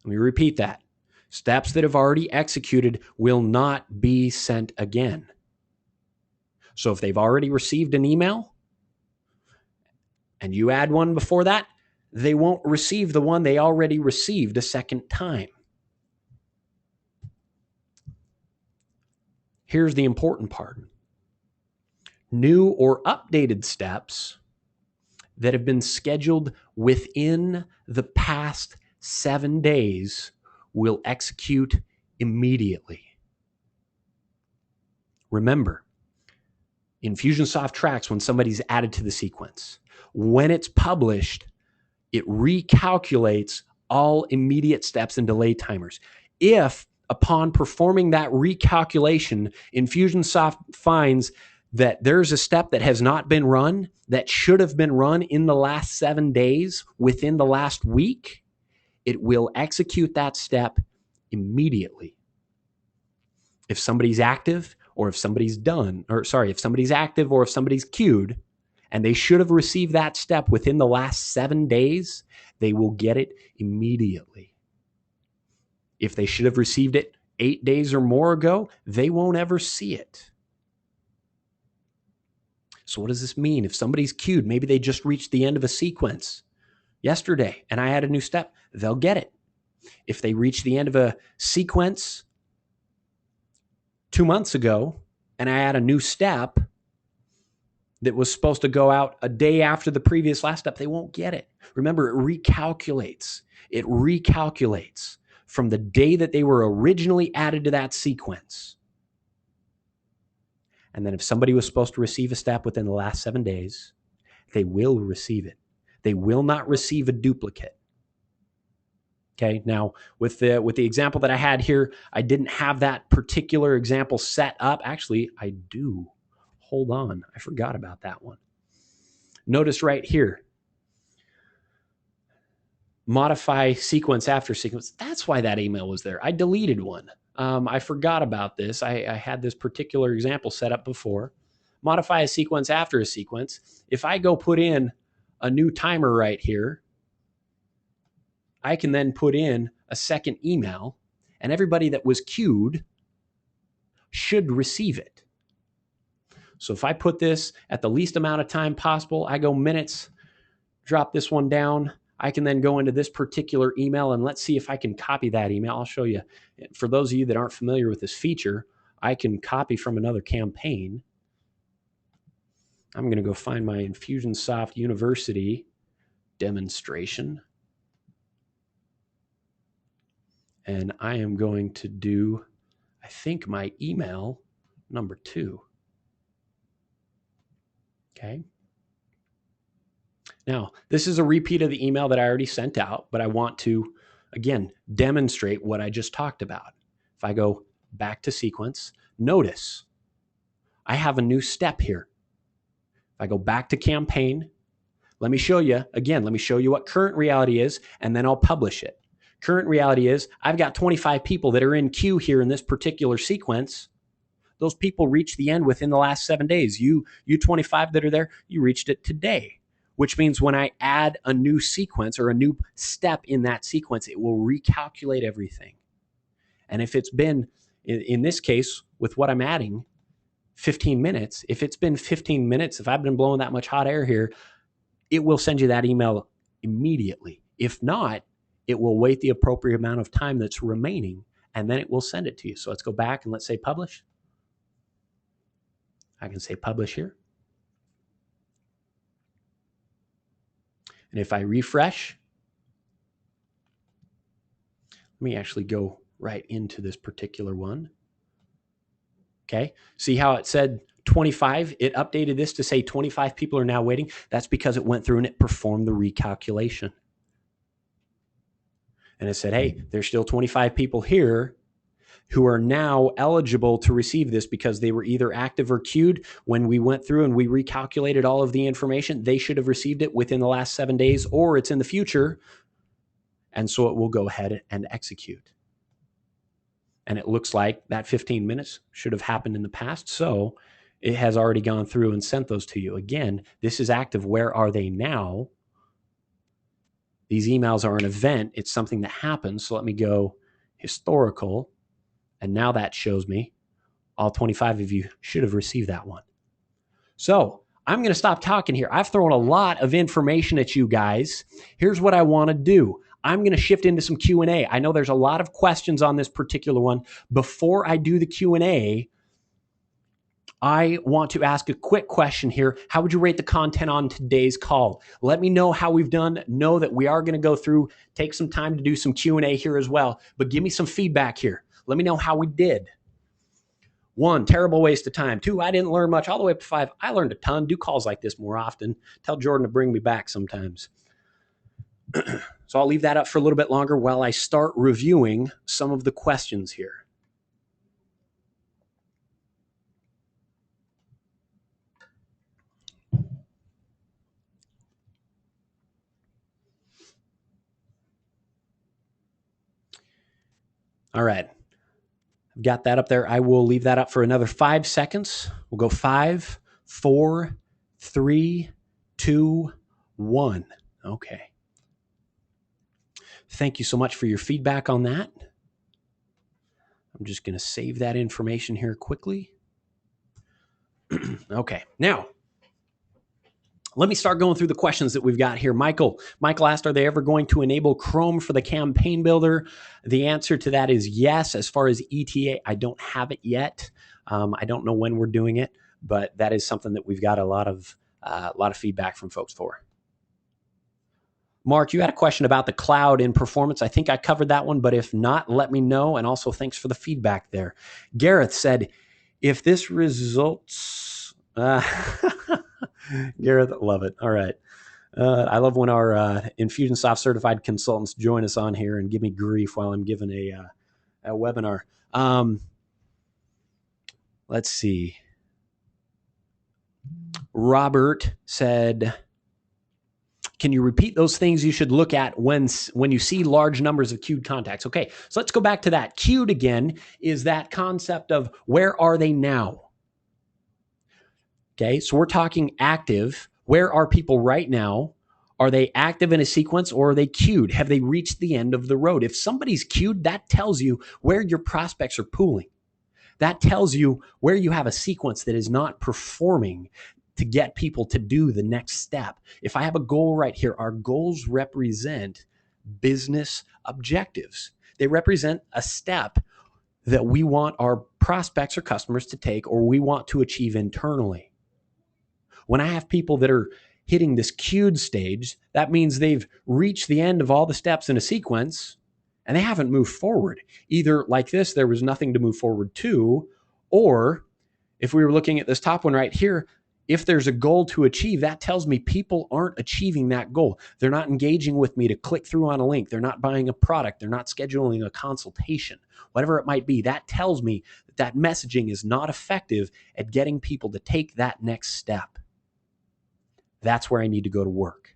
Let me repeat that. Steps that have already executed will not be sent again. So if they've already received an email and you add one before that, they won't receive the one they already received a second time. Here's the important part. New or updated steps that have been scheduled within the past 7 days will execute immediately. Remember, Infusionsoft tracks when somebody's added to the sequence. When it's published, it recalculates all immediate steps and delay timers. If, upon performing that recalculation, Infusionsoft finds that there's a step that has not been run, that should have been run in the last 7 days, within the last week, it will execute that step immediately. If somebody's active, or if somebody's if somebody's active or if somebody's queued, and they should have received that step within the last 7 days, they will get it immediately. If they should have received it 8 days or more ago, they won't ever see it. So what does this mean? If somebody's queued, maybe they just reached the end of a sequence yesterday and I add a new step, they'll get it. If they reach the end of a sequence 2 months ago and I add a new step that was supposed to go out a day after the previous last step, they won't get it. Remember, it recalculates. It recalculates from the day that they were originally added to that sequence. And then if somebody was supposed to receive a step within the last 7 days, they will receive it. They will not receive a duplicate. Okay, now with the example that I had here, I didn't have that particular example set up. Actually, I do. Hold on, I forgot about that one. Notice right here, modify sequence after sequence. That's why that email was there. I deleted one. I forgot about this. I had this particular example set up before. Modify a sequence after a sequence. If I go put in a new timer right here, I can then put in a second email, and everybody that was queued should receive it. So if I put this at the least amount of time possible, I go minutes, drop this one down. I can then go into this particular email, and let's see if I can copy that email. I'll show you. For those of you that aren't familiar with this feature, I can copy from another campaign. I'm going to go find my Infusionsoft University demonstration. And I am going to do, I think, my email number 2. Okay. Now, this is a repeat of the email that I already sent out, but I want to, again, demonstrate what I just talked about. If I go back to sequence, notice I have a new step here. If I go back to campaign, let me show you, again, let me show you what current reality is, and then I'll publish it. Current reality is I've got 25 people that are in queue here in this particular sequence. Those people reached the end within the last 7 days. You 25 that are there, you reached it today, which means when I add a new sequence or a new step in that sequence, it will recalculate everything. And if it's been, in this case, with what I'm adding, 15 minutes, if it's been 15 minutes, if I've been blowing that much hot air here, it will send you that email immediately. If not, it will wait the appropriate amount of time that's remaining, and then it will send it to you. So let's go back and let's say publish. I can say publish here. And if I refresh, let me actually go right into this particular one. Okay, see how it said 25? It updated this to say 25 people are now waiting. That's because it went through and it performed the recalculation. And it said, hey, there's still 25 people here who are now eligible to receive this because they were either active or queued. When we went through and we recalculated all of the information, they should have received it within the last 7 days, or it's in the future. And so it will go ahead and execute. And it looks like that 15 minutes should have happened in the past. So it has already gone through and sent those to you. Again, this is active. Where are they now? These emails are an event. It's something that happens. So let me go historical. And now that shows me all 25 of you should have received that one. So I'm going to stop talking here. I've thrown a lot of information at you guys. Here's what I want to do. I'm going to shift into some Q&A. I know there's a lot of questions on this particular one. Before I do the Q&A, I want to ask a quick question here. How would you rate the content on today's call? Let me know how we've done. Know that we are going to go through, take some time to do some Q&A here as well. But give me some feedback here. Let me know how we did. 1, terrible waste of time. 2, I didn't learn much. All the way up to 5, I learned a ton. Do calls like this more often. Tell Jordan to bring me back sometimes. So I'll leave that up for a little bit longer while I start reviewing some of the questions here. All right. I've got that up there. I will leave that up for another 5 seconds. We'll go 5, 4, 3, 2, 1. Okay. Thank you so much for your feedback on that. I'm just going to save that information here quickly. Okay. Now, Let me start going through the questions that we've got here. Michael asked, are they ever going to enable Chrome for the campaign builder? The answer to that is yes. As far as ETA, I don't have it yet. I don't know when we're doing it, but that is something that we've got a lot of feedback from folks for. Mark, you had a question about the cloud in performance. I think I covered that one, but if not, let me know. And also thanks for the feedback there. Gareth said, if this results... Gareth, love it. All right. I love when our Infusionsoft certified consultants join us on here and give me grief while I'm giving a webinar. Let's see. Robert said, can you repeat those things you should look at when you see large numbers of queued contacts? Okay, so let's go back to that. Queued again is that concept of where are they now? Okay, so we're talking active. Where are people right now? Are they active in a sequence or are they queued? Have they reached the end of the road? If somebody's queued, that tells you where your prospects are pooling. That tells you where you have a sequence that is not performing to get people to do the next step. If I have a goal right here, our goals represent business objectives. They represent a step that we want our prospects or customers to take or we want to achieve internally. When I have people that are hitting this queued stage, that means they've reached the end of all the steps in a sequence and they haven't moved forward. Either like this, there was nothing to move forward to, or if we were looking at this top one right here, if there's a goal to achieve, that tells me people aren't achieving that goal. They're not engaging with me to click through on a link. They're not buying a product. They're not scheduling a consultation. Whatever it might be, that tells me that messaging is not effective at getting people to take that next step. That's where I need to go to work.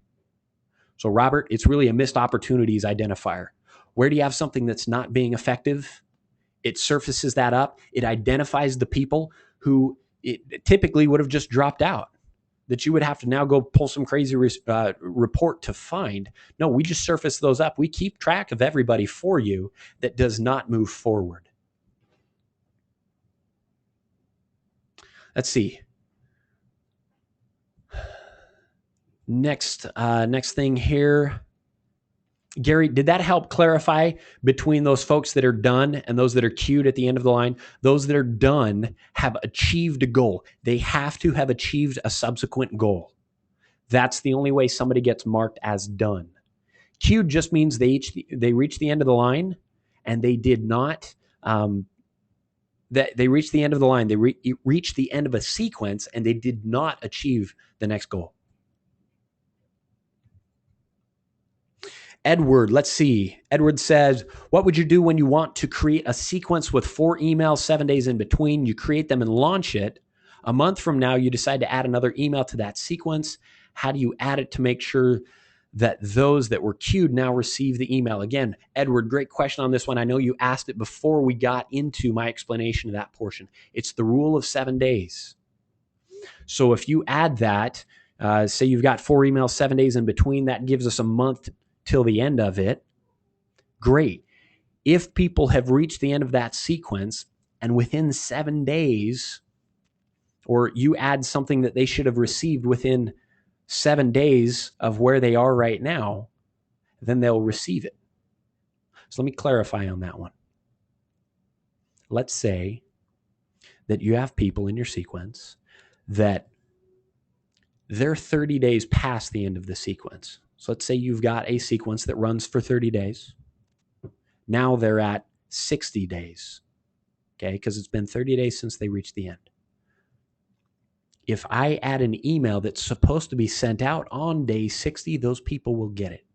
So Robert, it's really a missed opportunities identifier. Where do you have something that's not being effective? It surfaces that up. It identifies the people who it typically would have just dropped out, that you would have to now go pull some crazy report to find. No, we just surface those up. We keep track of everybody for you that does not move forward. Let's see. Next thing here. Gary, did that help clarify between those folks that are done and those that are queued at the end of the line? Those that are done have achieved a goal. They have to have achieved a subsequent goal. That's the only way somebody gets marked as done. Queued just means they reached the end of the line and they did not, they reached the end of the line. They reached the end of a sequence and they did not achieve the next goal. Edward, let's see. Edward says, what would you do when you want to create a sequence with 4 emails, 7 days in between? You create them and launch it. A month from now, you decide to add another email to that sequence. How do you add it to make sure that those that were queued now receive the email? Again, Edward, great question on this one. I know you asked it before we got into my explanation of that portion. It's the rule of 7 days. So if you add that, say you've got 4 emails, 7 days in between, that gives us a month till the end of it. Great. If people have reached the end of that sequence and within 7 days, or you add something that they should have received within 7 days of where they are right now, then they'll receive it. So let me clarify on that one. Let's say that you have people in your sequence that they're 30 days past the end of the sequence. So let's say you've got a sequence that runs for 30 days. Now they're at 60 days, okay, because it's been 30 days since they reached the end. If I add an email that's supposed to be sent out on day 60, those people will get it.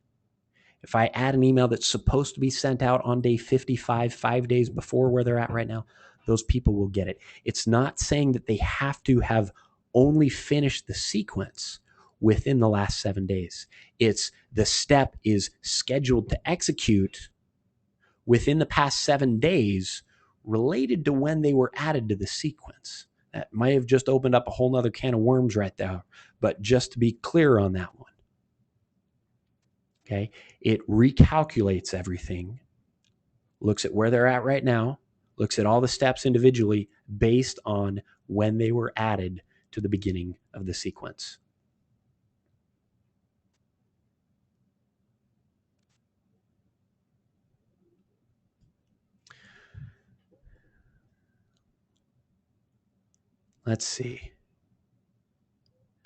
If I add an email that's supposed to be sent out on day 55, 5 days before where they're at right now, those people will get it. It's not saying that they have to have only finished the sequence within the last 7 days. It's the step is scheduled to execute within the past 7 days related to when they were added to the sequence. That might have just opened up a whole nother can of worms right there, but just to be clear on that one. Okay, it recalculates everything, looks at where they're at right now, looks at all the steps individually based on when they were added to the beginning of the sequence. Let's see.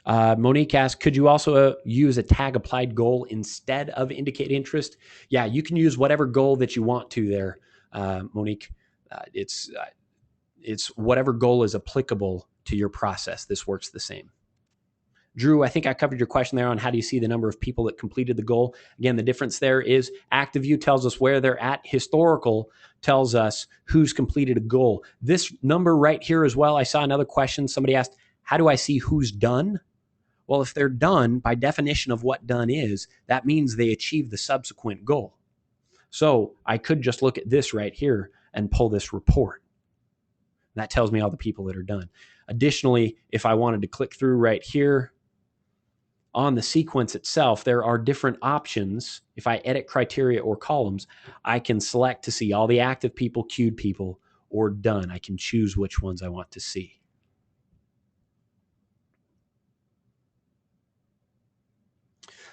Monique asked, could you also use a tag applied goal instead of indicate interest? Yeah, you can use whatever goal that you want to there, Monique. It's whatever goal is applicable to your process. This works the same. Drew, I think I covered your question there on how do you see the number of people that completed the goal. Again, the difference there is active view tells us where they're at. Historical tells us who's completed a goal. This number right here as well, I saw another question. Somebody asked, how do I see who's done? Well, if they're done, by definition of what done is, that means they achieved the subsequent goal. So I could just look at this right here and pull this report. That tells me all the people that are done. Additionally, if I wanted to click through right here on the sequence itself, there are different options. If I edit criteria or columns, I can select to see all the active people, queued people, or done. I can choose which ones I want to see.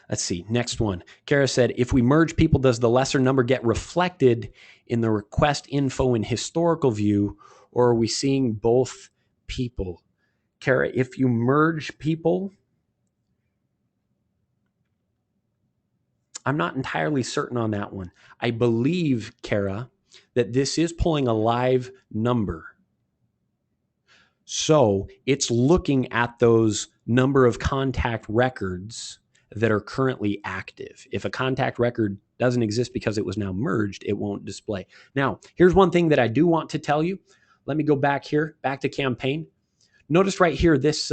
Let's see, next one. Kara said, if we merge people, does the lesser number get reflected in the request info in historical view, or are we seeing both people? Kara, if you merge people, I'm not entirely certain on that one. I believe, Kara, that this is pulling a live number. So it's looking at those number of contact records that are currently active. If a contact record doesn't exist because it was now merged, it won't display. Now, here's one thing that I do want to tell you. Let me go back here, back to campaign. Notice right here, this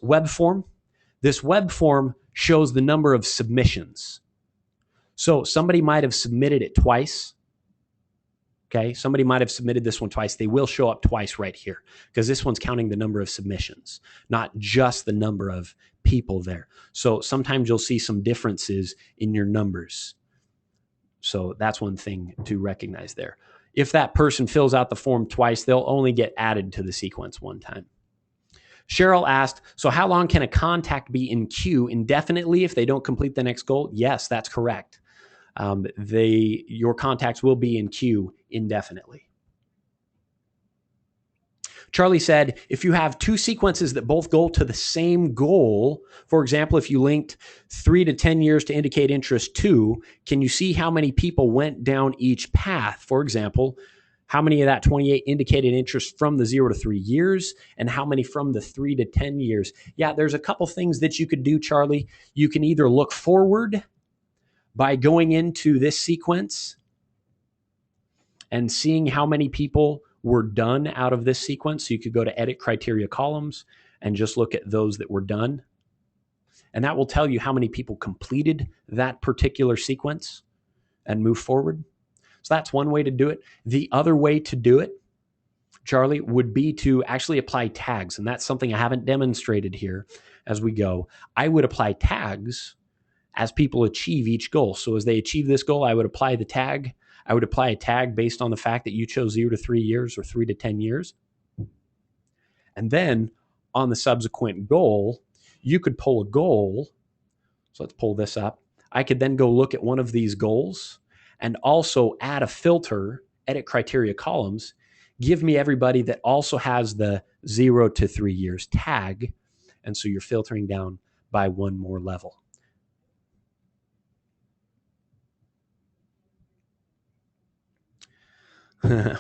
web form. This web form shows the number of submissions. So somebody might have submitted it twice. Okay, somebody might have submitted this one twice. They will show up twice right here because this one's counting the number of submissions, not just the number of people there. So sometimes you'll see some differences in your numbers. So that's one thing to recognize there. If that person fills out the form twice, they'll only get added to the sequence one time. Cheryl asked, so how long can a contact be in queue indefinitely if they don't complete the next goal? Yes, that's correct. Your contacts will be in queue indefinitely. Charlie said, if you have two sequences that both go to the same goal, for example, if you linked 3 to 10 years to indicate interest 2, can you see how many people went down each path? For example, how many of that 28 indicated interest from the 0 to 3 years and how many from the 3 to 10 years? Yeah, there's a couple things that you could do, Charlie. You can either look forward by going into this sequence and seeing how many people were done out of this sequence. So you could go to edit criteria columns and just look at those that were done. And that will tell you how many people completed that particular sequence and move forward. So that's one way to do it. The other way to do it, Charlie, would be to actually apply tags. And that's something I haven't demonstrated here as we go. I would apply tags as people achieve each goal. So as they achieve this goal, I would apply the tag. I would apply a tag based on the fact that you chose 0 to 3 years or 3 to 10 years. And then on the subsequent goal, you could pull a goal. So let's pull this up. I could then go look at one of these goals and also add a filter, edit criteria columns, give me everybody that also has the 0 to 3 years tag. And so you're filtering down by one more level.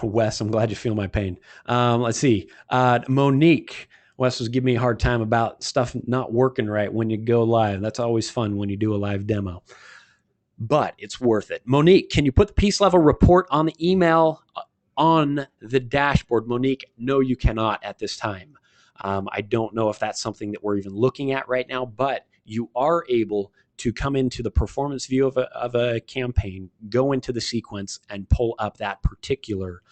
Wes, I'm glad you feel my pain. Let's see. Monique. Wes was giving me a hard time about stuff not working right when you go live. That's always fun when you do a live demo. But it's worth it. Monique, can you put the peace level report on the email on the dashboard? Monique, no, you cannot at this time. I don't know if that's something that we're even looking at right now, but you are able to come into the performance view of a campaign, go into the sequence, and pull up that particular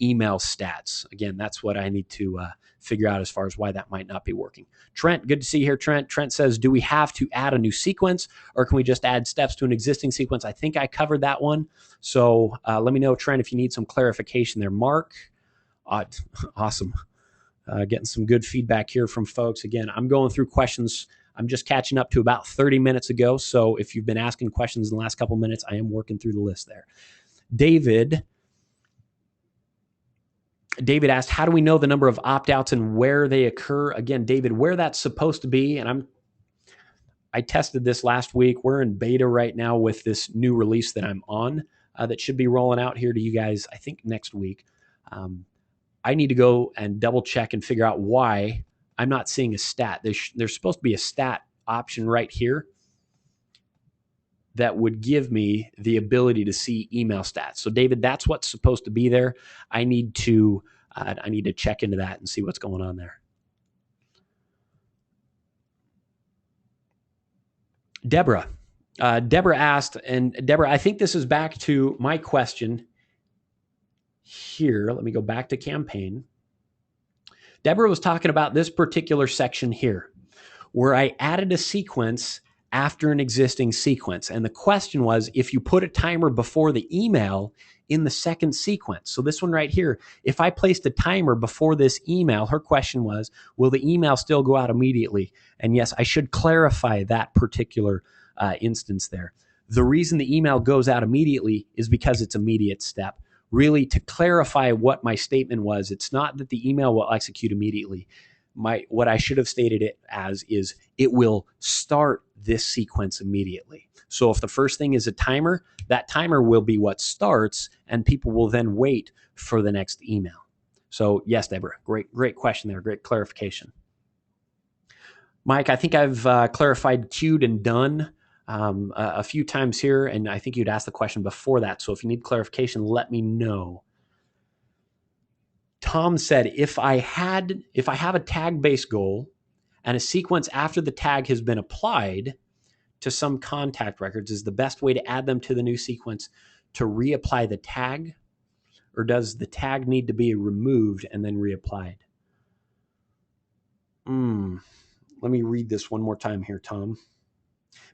email stats. Again, that's what I need to figure out as far as why that might not be working. Trent, good to see you here, Trent. Trent says, do we have to add a new sequence or can we just add steps to an existing sequence? I think I covered that one. So let me know, Trent, if you need some clarification there. Mark, awesome. Getting some good feedback here from folks. Again, I'm going through questions. I'm just catching up to about 30 minutes ago. So if you've been asking questions in the last couple minutes, I am working through the list there. David David asked, how do we know the number of opt-outs and where they occur? Again, David, where that's supposed to be, and I tested this last week. We're in beta right now with this new release that I'm on that should be rolling out here to you guys, I think, next week. I need to go and double check and figure out why I'm not seeing a stat. There's supposed to be a stat option right here that would give me the ability to see email stats. So David, that's what's supposed to be there. I need to check into that and see what's going on there. Deborah asked, and Deborah, I think this is back to my question here. Let me go back to campaign. Deborah was talking about this particular section here, where I added a sequence after an existing sequence. And the question was, if you put a timer before the email in the second sequence. So this one right here, if I placed a timer before this email, her question was, will the email still go out immediately? And yes, I should clarify that particular instance there. The reason the email goes out immediately is because it's immediate step. Really, to clarify what my statement was, it's not that the email will execute immediately. What I should have stated it as is it will start this sequence immediately. So if the first thing is a timer, that timer will be what starts, and people will then wait for the next email. So yes, Deborah, great question there, great clarification. Mike, I think I've clarified queued and done a few times here, and I think you'd asked the question before that. So if you need clarification, let me know. Tom said, if I have a tag-based goal and a sequence after the tag has been applied to some contact records, is the best way to add them to the new sequence to reapply the tag, or does the tag need to be removed and then reapplied? Let me read this one more time here, Tom.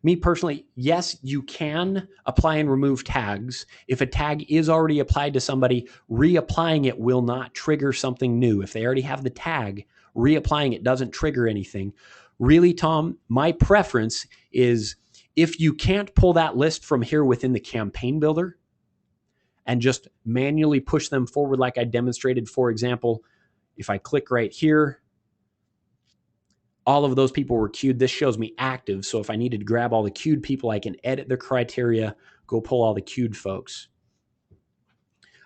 Me personally, yes, you can apply and remove tags. If a tag is already applied to somebody, reapplying it will not trigger something new. If they already have the tag, reapplying it doesn't trigger anything. Really, Tom, my preference is if you can't pull that list from here within the campaign builder and just manually push them forward like I demonstrated, for example, if I click right here, all of those people were queued. This shows me active. So if I needed to grab all the queued people, I can edit their criteria, go pull all the queued folks.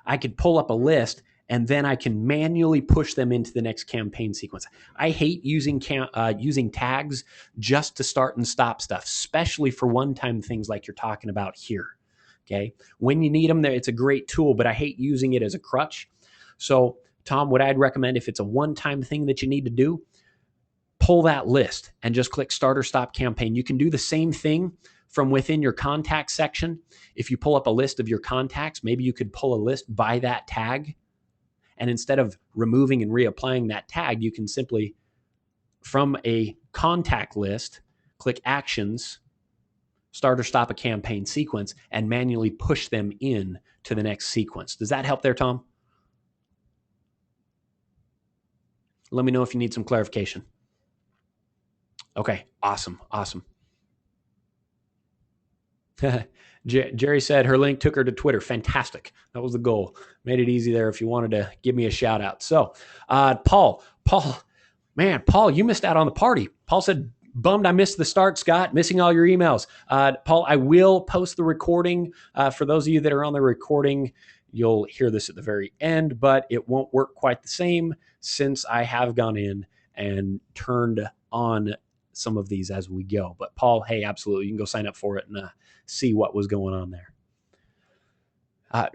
I could pull up a list and then I can manually push them into the next campaign sequence. I hate using tags just to start and stop stuff, especially for one-time things like you're talking about here. Okay, when you need them, it's a great tool, but I hate using it as a crutch. So, Tom, what I'd recommend, if it's a one-time thing that you need to do, pull that list and just click start or stop campaign. You can do the same thing from within your contact section. If you pull up a list of your contacts, maybe you could pull a list by that tag. And instead of removing and reapplying that tag, you can simply, from a contact list, click actions, start or stop a campaign sequence, and manually push them in to the next sequence. Does that help there, Tom? Let me know if you need some clarification. Okay, awesome. Jerry said her link took her to Twitter. Fantastic. That was the goal. Made it easy there if you wanted to give me a shout out. So, Paul, you missed out on the party. Paul said, bummed I missed the start, Scott, missing all your emails. Paul, I will post the recording. For those of you that are on the recording, you'll hear this at the very end, but it won't work quite the same since I have gone in and turned on some of these as we go. But Paul, hey, absolutely. You can go sign up for it and see what was going on there.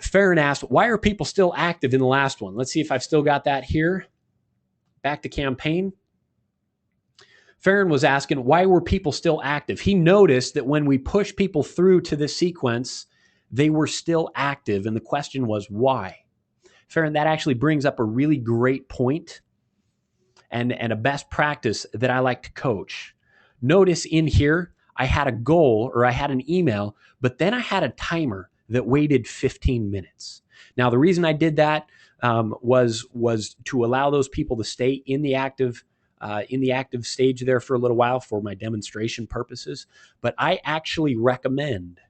Farron asked, why are people still active in the last one? Let's see if I've still got that here. Back to campaign. Farron was asking, why were people still active? He noticed that when we pushed people through to this sequence, they were still active. And the question was, why? Farron, that actually brings up a really great point and a best practice that I like to coach. Notice in here, I had a goal or I had an email, but then I had a timer that waited 15 minutes. Now, the reason I did that was to allow those people to stay in the active stage there for a little while for my demonstration purposes. But I actually recommend,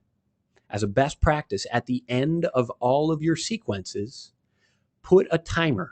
as a best practice, at the end of all of your sequences, put a timer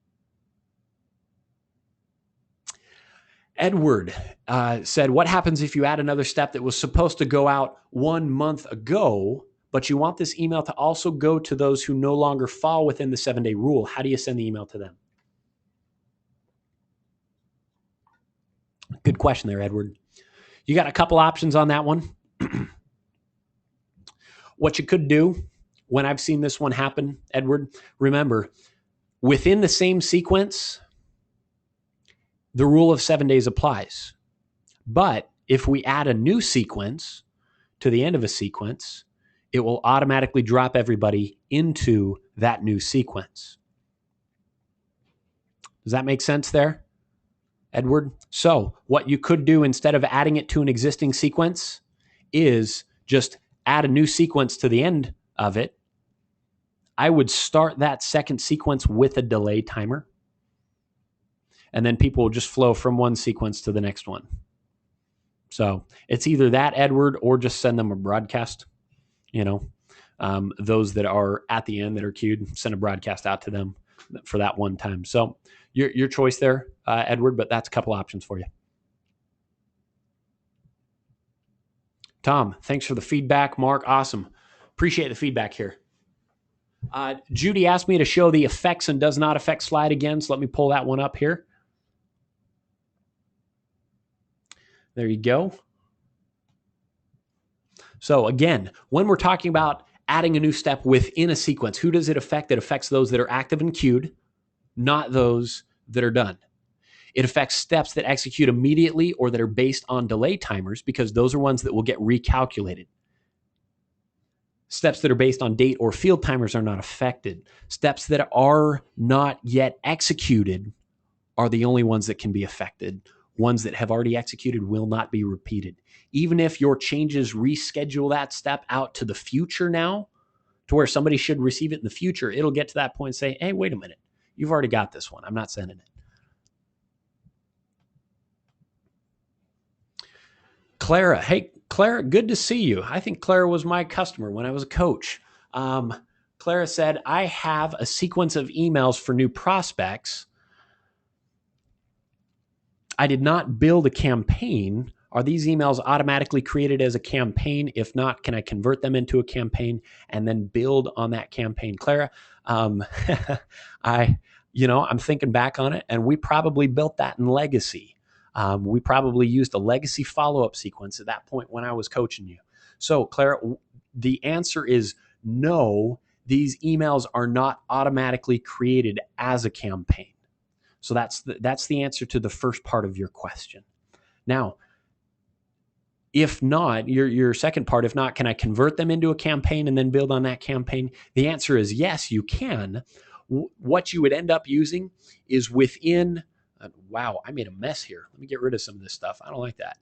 Edward said, what happens if you add another step that was supposed to go out 1 month ago, but you want this email to also go to those who no longer fall within the 7-day rule? How do you send the email to them? Good question there, Edward. You got a couple options on that one. What you could do when I've seen this one happen, Edward, remember, within the same sequence, the rule of 7 days applies. But if we add a new sequence to the end of a sequence, it will automatically drop everybody into that new sequence. Does that make sense there, Edward? So what you could do instead of adding it to an existing sequence is just add a new sequence to the end of it. I would start that second sequence with a delay timer, and then people will just flow from one sequence to the next one. So it's either that, Edward, or just send them a broadcast. Those that are at the end that are queued, send a broadcast out to them for that one time. So your choice there, Edward, but that's a couple options for you. Tom, thanks for the feedback. Mark, awesome. Appreciate the feedback here. Judy asked me to show the affects and does not affect slide again, so let me pull that one up here. There you go. So again, when we're talking about adding a new step within a sequence, who does it affect? It affects those that are active and queued, not those that are done. It affects steps that execute immediately or that are based on delay timers, because those are ones that will get recalculated. Steps that are based on date or field timers are not affected. Steps that are not yet executed are the only ones that can be affected. Ones that have already executed will not be repeated. Even if your changes reschedule that step out to the future now, to where somebody should receive it in the future, it'll get to that point and say, hey, wait a minute, you've already got this one. I'm not sending it. Clara, hey, Clara, good to see you. I think Clara was my customer when I was a coach. Clara said, I have a sequence of emails for new prospects. I did not build a campaign. Are these emails automatically created as a campaign? If not, can I convert them into a campaign and then build on that campaign? Clara, I'm thinking back on it, and we probably built that in Legacy. We probably used a Legacy follow-up sequence at that point when I was coaching you. So, Clara, the answer is no, these emails are not automatically created as a campaign. So that's the answer to the first part of your question. Now, if not, your second part, if not, can I convert them into a campaign and then build on that campaign? The answer is yes, you can. What you would end up using is within, wow, I made a mess here. Let me get rid of some of this stuff. I don't like that.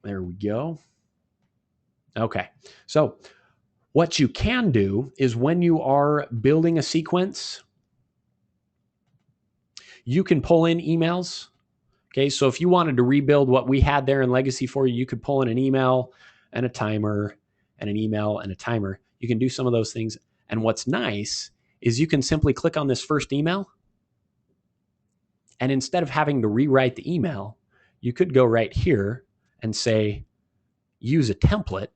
There we go. Okay, so what you can do is when you are building a sequence, you can pull in emails. Okay, so if you wanted to rebuild what we had there in Legacy for you, you could pull in an email and a timer and an email and a timer. You can do some of those things. And what's nice is you can simply click on this first email, and instead of having to rewrite the email, you could go right here and say, use a template,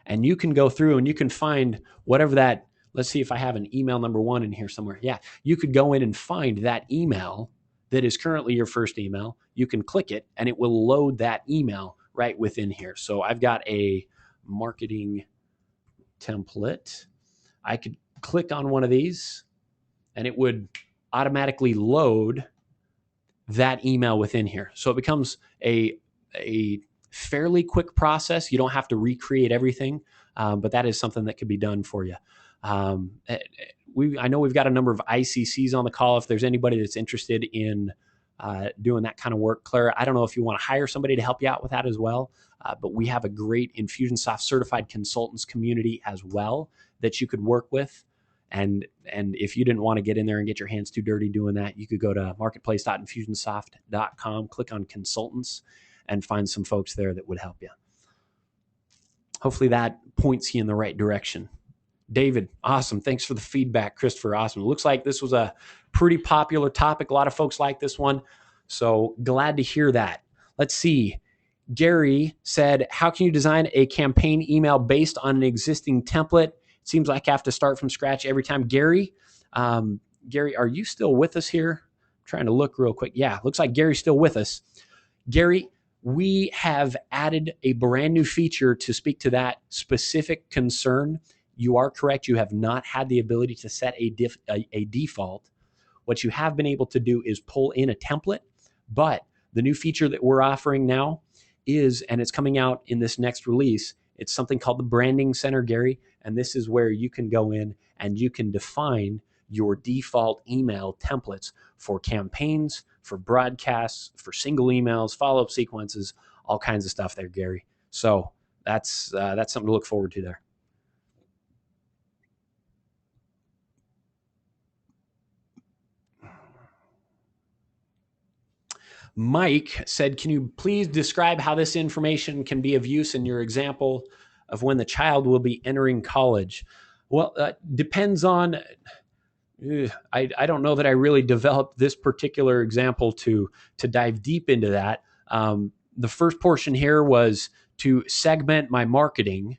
and you can go through and you can find whatever that, let's see if I have an email number 1 in here somewhere. Yeah, you could go in and find that email that is currently your first email. You can click it and it will load that email right within here. So I've got a marketing template. I could click on one of these and it would automatically load that email within here. So it becomes a fairly quick process. You don't have to recreate everything, but that is something that could be done for you. I know we've got a number of ICCs on the call. If there's anybody that's interested in doing that kind of work, Clara, I don't know if you want to hire somebody to help you out with that as well, but we have a great Infusionsoft certified consultants community as well that you could work with. And if you didn't want to get in there and get your hands too dirty doing that, you could go to marketplace.infusionsoft.com, click on consultants, and find some folks there that would help you. Hopefully that points you in the right direction. David, awesome. Thanks for the feedback. Christopher, awesome. It looks like this was a pretty popular topic. A lot of folks like this one. So glad to hear that. Let's see. Gary said, how can you design a campaign email based on an existing template? It seems like I have to start from scratch every time. Gary, are you still with us here? I'm trying to look real quick. Yeah, looks like Gary's still with us. Gary, we have added a brand new feature to speak to that specific concern. You are correct. You have not had the ability to set a default. What you have been able to do is pull in a template, but the new feature that we're offering now is, and it's coming out in this next release, it's something called the Branding Center, Gary, and this is where you can go in and you can define your default email templates for campaigns, for broadcasts, for single emails, follow-up sequences, all kinds of stuff there, Gary. So that's something to look forward to there. Mike said, can you please describe how this information can be of use in your example of when the child will be entering college? Well, depends on, I don't know that I really developed this particular example to dive deep into that. The first portion here was to segment my marketing.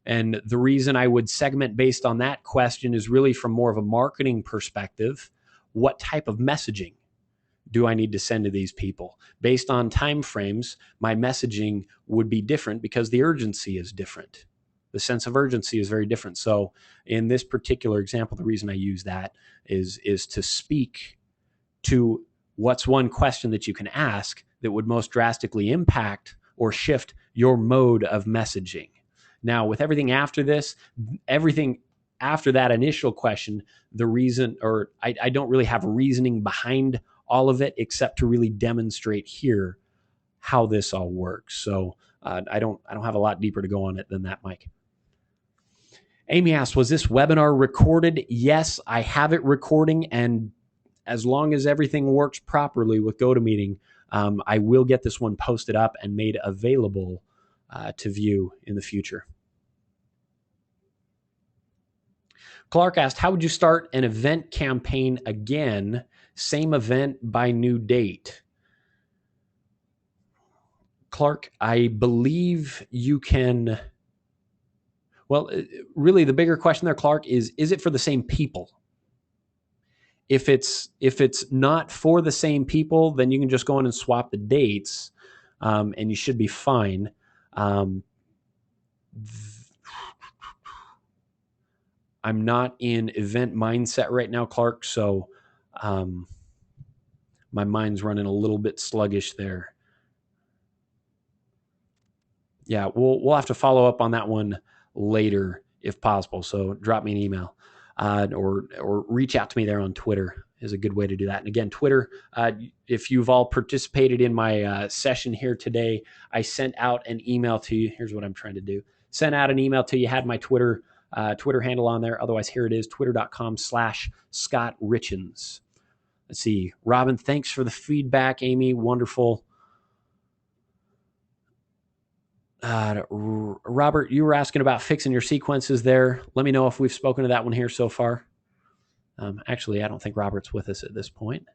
And the reason I would segment based on that question is really from more of a marketing perspective. What type of messaging do I need to send to these people? Based on time frames, my messaging would be different because the urgency is different. The sense of urgency is very different. So in this particular example, the reason I use that is to speak to what's one question that you can ask that would most drastically impact or shift your mode of messaging. Now, with everything after this, everything after that initial question, the reason, or I don't really have reasoning behind all of it except to really demonstrate here how this all works. So I don't have a lot deeper to go on it than that, Mike. Amy asked, was this webinar recorded? Yes, I have it recording, and as long as everything works properly with GoToMeeting, I will get this one posted up and made available to view in the future. Clark asked, how would you start an event campaign again? Same event by new date. Clark, I believe you can. Well, really, the bigger question there, Clark, is it for the same people? If it's not for the same people, then you can just go in and swap the dates, and you should be fine. I'm not in event mindset right now, Clark, so my mind's running a little bit sluggish there. Yeah, we'll have to follow up on that one later if possible. So drop me an email or reach out to me there on Twitter is a good way to do that. And again, Twitter, if you've all participated in my session here today, I sent out an email to you. Here's what I'm trying to do. Sent out an email to you, had my Twitter handle on there. Otherwise, here it is, twitter.com/Scott Richens. Let's see. Robin, thanks for the feedback. Amy, wonderful. Robert, you were asking about fixing your sequences there. Let me know if we've spoken to that one here so far. Actually, I don't think Robert's with us at this point.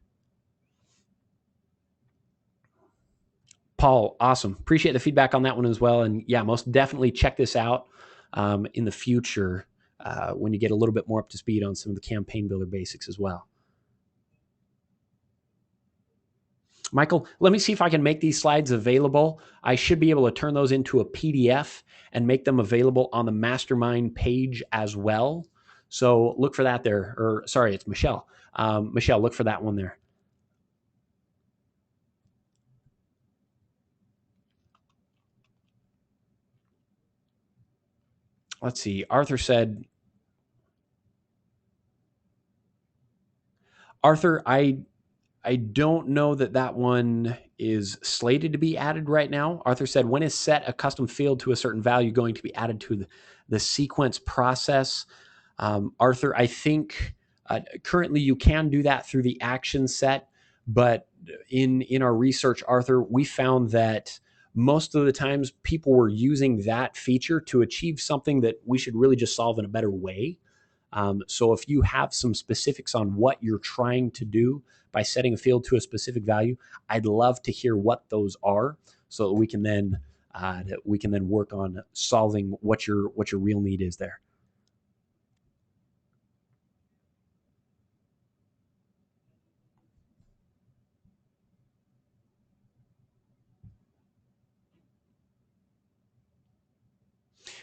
Paul, awesome. Appreciate the feedback on that one as well. And yeah, most definitely check this out in the future when you get a little bit more up to speed on some of the campaign builder basics as well. Michael, let me see if I can make these slides available. I should be able to turn those into a PDF and make them available on the mastermind page as well. So look for that there. Or sorry, it's Michelle. Michelle, look for that one there. Let's see. Arthur said, Arthur, I don't know that one is slated to be added right now. Arthur said, when is set a custom field to a certain value going to be added to the sequence process? Arthur, I think currently you can do that through the action set, but in our research, Arthur, we found that most of the times people were using that feature to achieve something that we should really just solve in a better way. So if you have some specifics on what you're trying to do by setting a field to a specific value, I'd love to hear what those are, so that we can then work on solving what your real need is there.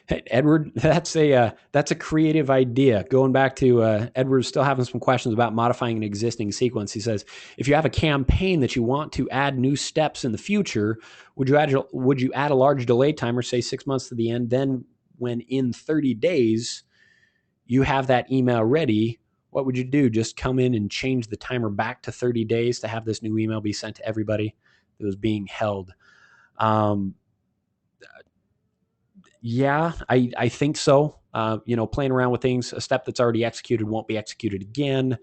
Hey, Edward, that's a creative idea. Going back to Edward's still having some questions about modifying an existing sequence. He says, if you have a campaign that you want to add new steps in the future, would you add a large delay timer, say 6 months to the end? Then, when in 30 days you have that email ready, what would you do? Just come in and change the timer back to 30 days to have this new email be sent to everybody that was being held? Yeah, I think so. Playing around with things, a step that's already executed won't be executed again.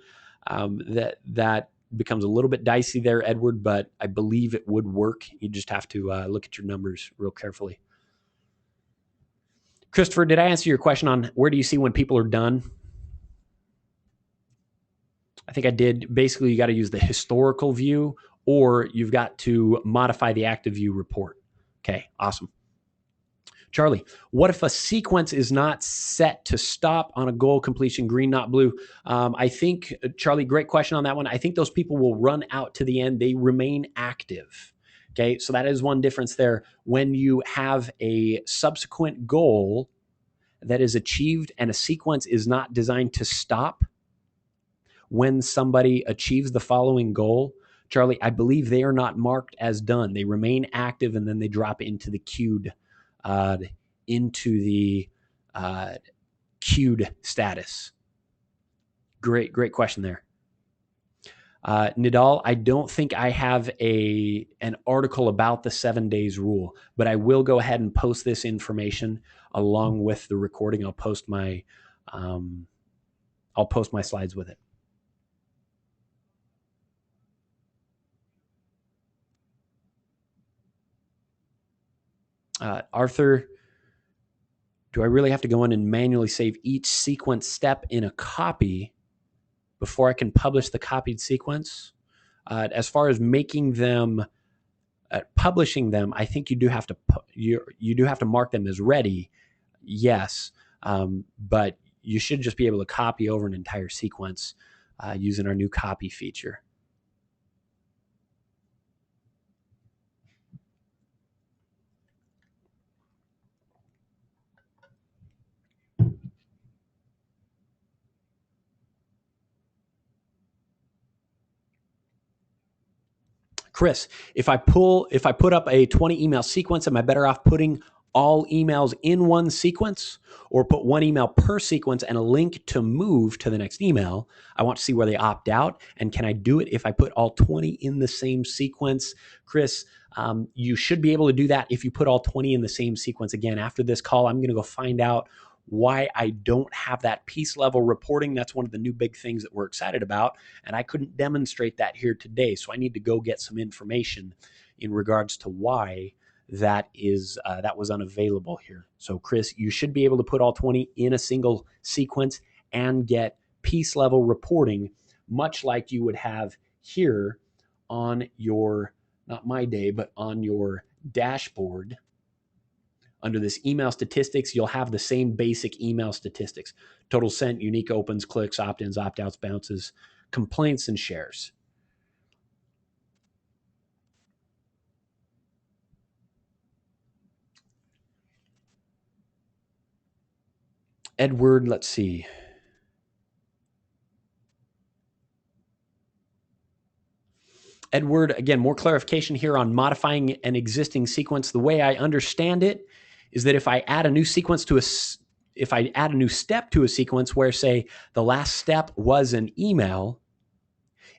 That becomes a little bit dicey there, Edward, but I believe it would work. You just have to look at your numbers real carefully. Christopher, did I answer your question on where do you see when people are done? I think I did. Basically, you got to use the historical view, or you've got to modify the active view report. Okay, awesome. Charlie, what if a sequence is not set to stop on a goal completion, green, not blue? I think, Charlie, great question on that one. I think those people will run out to the end. They remain active. Okay, so that is one difference there. When you have a subsequent goal that is achieved and a sequence is not designed to stop when somebody achieves the following goal, Charlie, I believe they are not marked as done. They remain active, and then they drop into the queued queued status. Great question there. Nidal, I don't think I have an article about the 7 days rule, but I will go ahead and post this information along with the recording. I'll post my slides with it. Arthur, do I really have to go in and manually save each sequence step in a copy before I can publish the copied sequence? As far as making them, publishing them, I think you do have to mark them as ready. Yes, but you should just be able to copy over an entire sequence using our new copy feature. Chris, if I put up a 20 email sequence, am I better off putting all emails in one sequence, or put one email per sequence and a link to move to the next email? I want to see where they opt out. And can I do it if I put all 20 in the same sequence? Chris, you should be able to do that if you put all 20 in the same sequence. Again, after this call, I'm going to go find out why I don't have that piece level reporting. That's one of the new big things that we're excited about, and I couldn't demonstrate that here today. So I need to go get some information in regards to why that was unavailable here. So Chris, you should be able to put all 20 in a single sequence and get piece level reporting, much like you would have here on your, not my day, but on your dashboard. Under this email statistics, you'll have the same basic email statistics: total sent, unique opens, clicks, opt-ins, opt-outs, bounces, complaints, and shares. Edward, let's see. Edward, again, more clarification here on modifying an existing sequence. The way I understand it is that if I add a new sequence to if I add a new step to a sequence where, say, the last step was an email,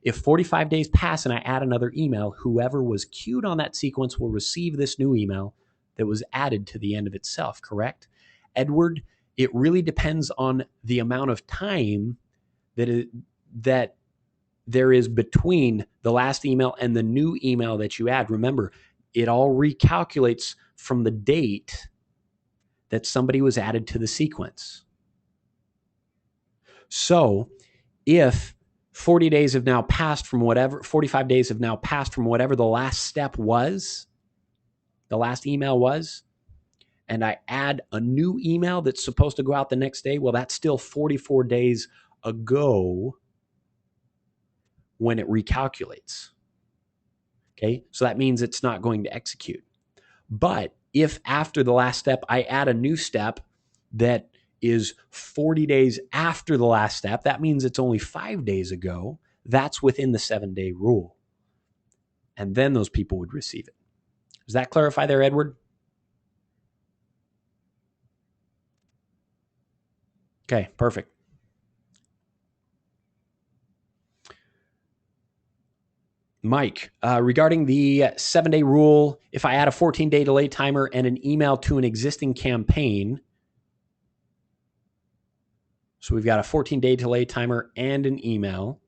if 45 days pass and I add another email, whoever was queued on that sequence will receive this new email that was added to the end of itself, correct? Edward, it really depends on the amount of time that there is between the last email and the new email that you add. Remember, it all recalculates from the date that somebody was added to the sequence. So if 40 days have now passed from whatever, 45 days have now passed from whatever the last step was, the last email was, and I add a new email that's supposed to go out the next day, well, that's still 44 days ago when it recalculates. Okay, so that means it's not going to execute. But if after the last step, I add a new step that is 40 days after the last step, that means it's only 5 days ago. That's within the 7-day rule. And then those people would receive it. Does that clarify there, Edward? Okay, perfect. Mike, regarding the 7-day rule, if I add a 14-day delay timer and an email to an existing campaign, so we've got a 14-day delay timer and an email.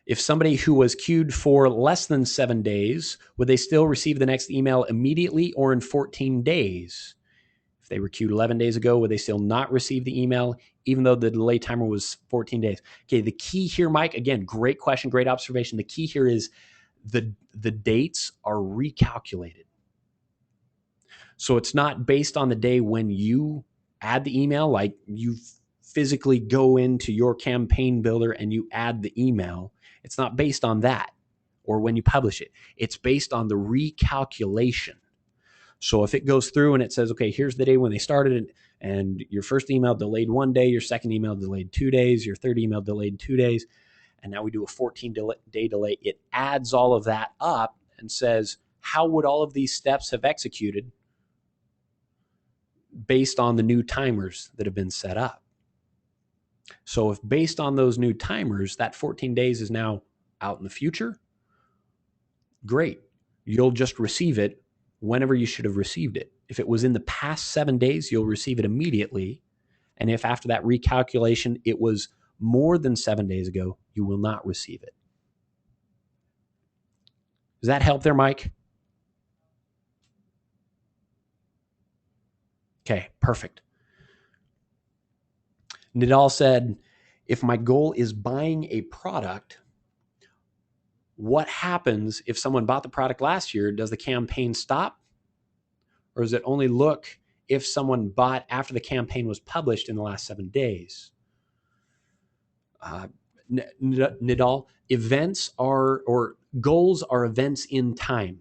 If somebody who was queued for less than 7 days, would they still receive the next email immediately or in 14 days? If they were queued 11 days ago, would they still not receive the email, even though the delay timer was 14 days? Okay, the key here, Mike, again, great question, great observation. The key here is the dates are recalculated. So it's not based on the day when you add the email, like you physically go into your campaign builder and you add the email. It's not based on that or when you publish it. It's based on the recalculation. So if it goes through and it says, okay, here's the day when they started it, and your first email delayed 1 day, your second email delayed 2 days, your third email delayed 2 days, and now we do a 14-day delay, it adds all of that up and says, how would all of these steps have executed based on the new timers that have been set up? So if based on those new timers, that 14 days is now out in the future, great. You'll just receive it whenever you should have received it. If it was in the past 7 days, you'll receive it immediately. And if after that recalculation, it was more than 7 days ago, you will not receive it. Does that help there, Mike? Okay, perfect. Nidal said, if my goal is buying a product, what happens if someone bought the product last year? Does the campaign stop? Or does it only look if someone bought after the campaign was published in the last 7 days? Nidal, events are, or goals are events in time.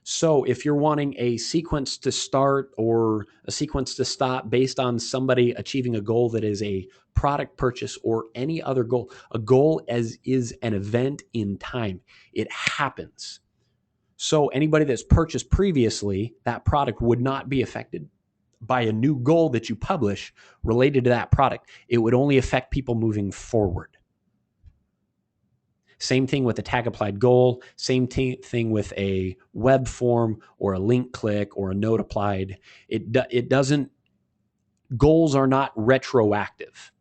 So if you're wanting a sequence to start or a sequence to stop based on somebody achieving a goal that is a product purchase or any other goal, a goal is an event in time. It happens. So anybody that's purchased previously, that product would not be affected by a new goal that you publish related to that product. It would only affect people moving forward. Same thing with a tag applied goal, same thing with a web form or a link click or a note applied. It doesn't, goals are not retroactive.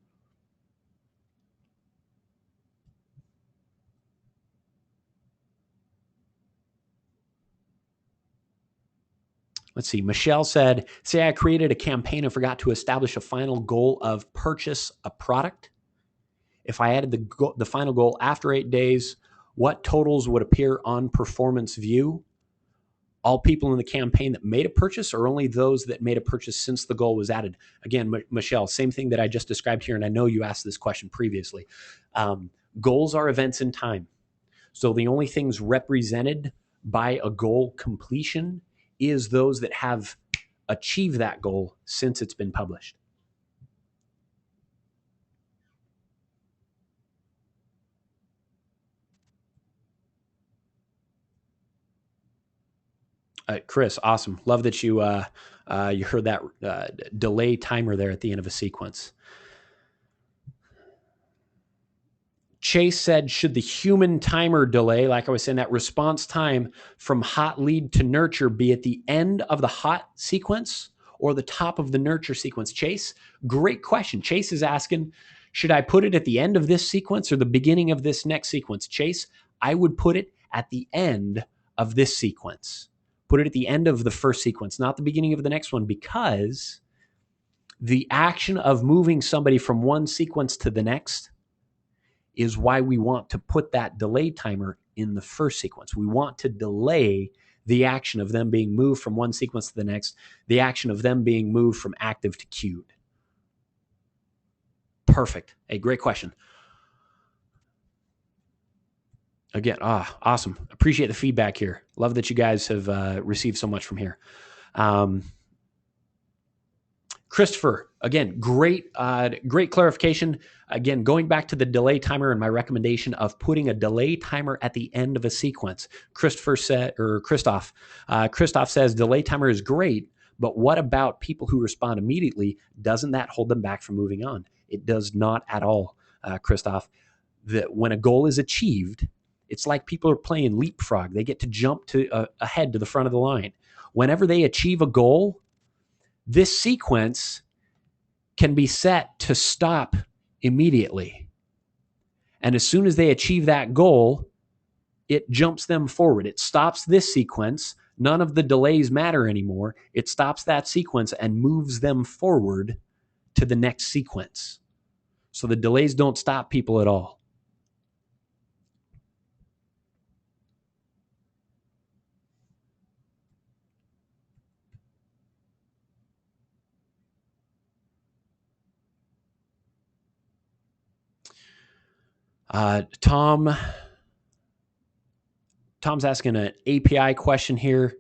Let's see, Michelle said, say I created a campaign and forgot to establish a final goal of purchase a product. If I added the final goal after 8 days, what totals would appear on performance view? All people in the campaign that made a purchase or only those that made a purchase since the goal was added? Again, Michelle, same thing that I just described here, and I know you asked this question previously. Goals are events in time. So the only things represented by a goal completion is those that have achieved that goal since it's been published. Chris, awesome. Love that you heard that delay timer there at the end of a sequence. Chase said, should the human timer delay, like I was saying, that response time from hot lead to nurture be at the end of the hot sequence or the top of the nurture sequence? Chase, great question. Chase is asking, should I put it at the end of this sequence or the beginning of this next sequence? Chase, I would put it at the end of this sequence. Put it at the end of the first sequence, not the beginning of the next one, because the action of moving somebody from one sequence to the next is why we want to put that delay timer in the first sequence. We want to delay the action of them being moved from one sequence to the next, the action of them being moved from active to queued. Perfect. Hey, great question. Again, awesome. Appreciate the feedback here. Love that you guys have received so much from here. Christopher, again, great clarification. Again, going back to the delay timer and my recommendation of putting a delay timer at the end of a sequence. Christoph says delay timer is great, but what about people who respond immediately? Doesn't that hold them back from moving on? It does not at all, Christoph. When a goal is achieved, it's like people are playing leapfrog. They get to jump ahead to the front of the line. Whenever they achieve a goal, this sequence can be set to stop immediately. And as soon as they achieve that goal, it jumps them forward. It stops this sequence. None of the delays matter anymore. It stops that sequence and moves them forward to the next sequence. So the delays don't stop people at all. Tom's asking an API question here.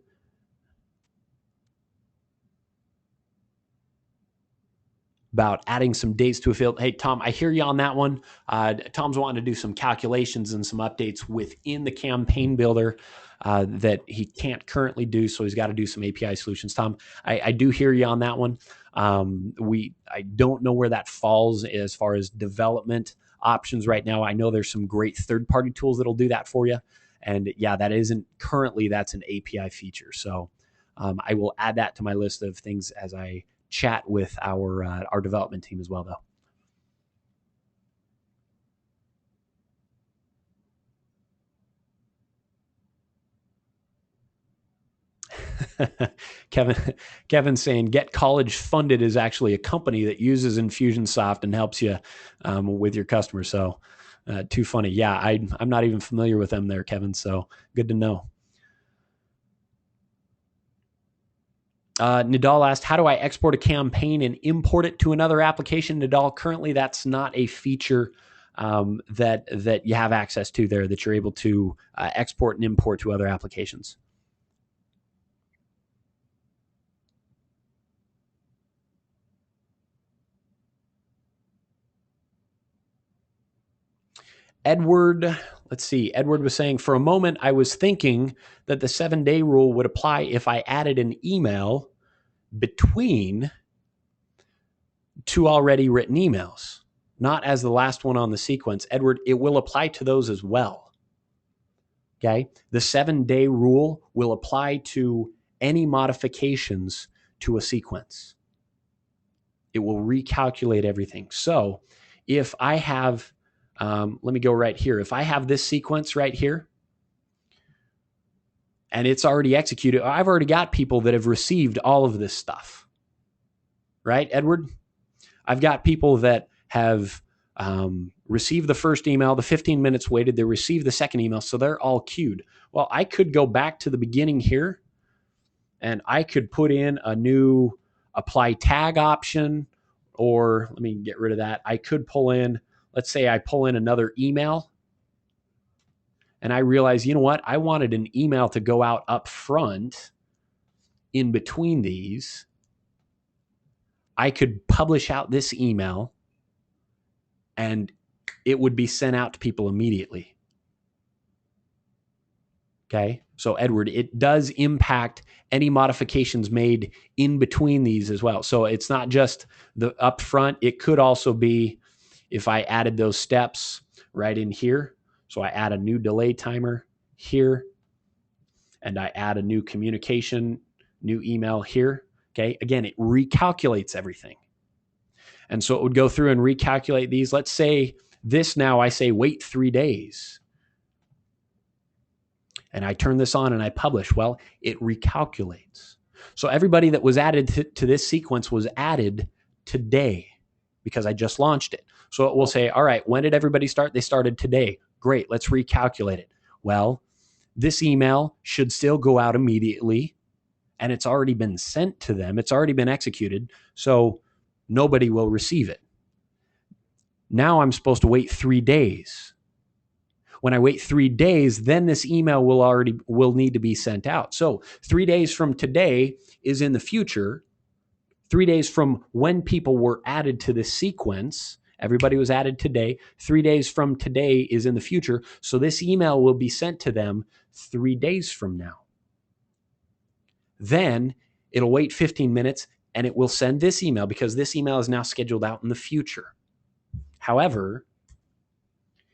About adding some dates to a field. Hey, Tom, I hear you on that one. Tom's wanting to do some calculations and some updates within the campaign builder that he can't currently do, so he's got to do some API solutions. Tom, I do hear you on that one. I don't know where that falls as far as development options right now. I know there's some great third-party tools that'll do that for you. And yeah, that's an API feature. So I will add that to my list of things as I chat with our development team as well, though. Kevin saying Get College Funded is actually a company that uses Infusionsoft and helps you with your customers. So too funny. Yeah, I'm not even familiar with them there, Kevin. So good to know. Nadal asked, how do I export a campaign and import it to another application? Nadal, currently that's not a feature that you have access to there, that you're able to export and import to other applications. Edward, let's see. Edward was saying, for a moment, I was thinking that the 7-day rule would apply if I added an email between two already written emails, not as the last one on the sequence. Edward, it will apply to those as well. Okay. The 7-day rule will apply to any modifications to a sequence. It will recalculate everything. So if I have, let me go right here. If I have this sequence right here and it's already executed, I've already got people that have received all of this stuff. Right, Edward? I've got people that have received the first email, the 15 minutes waited, they received the second email, so they're all queued. Well, I could go back to the beginning here and I could put in a new apply tag option, or let me get rid of that. I could pull in, let's say I pull in another email and I realize, you know what? I wanted an email to go out up front in between these. I could publish out this email and it would be sent out to people immediately. Okay. So Edward, it does impact any modifications made in between these as well. So it's not just the upfront. It could also be if I added those steps right in here. So I add a new delay timer here and I add a new communication, new email here. Okay. Again, it recalculates everything. And so it would go through and recalculate these. Let's say this now I say wait 3 days. And I turn this on and I publish. Well, it recalculates. So everybody that was added to this sequence was added today because I just launched it. So it will say, all right, when did everybody start? They started today. Great, let's recalculate it. Well, this email should still go out immediately, and it's already been sent to them. It's already been executed, so nobody will receive it. Now I'm supposed to wait 3 days. When I wait 3 days, then this email will need to be sent out. So 3 days from today is in the future. 3 days from when people were added to this sequence, everybody was added today. 3 days from today is in the future. So this email will be sent to them 3 days from now. Then it'll wait 15 minutes and it will send this email because this email is now scheduled out in the future. However,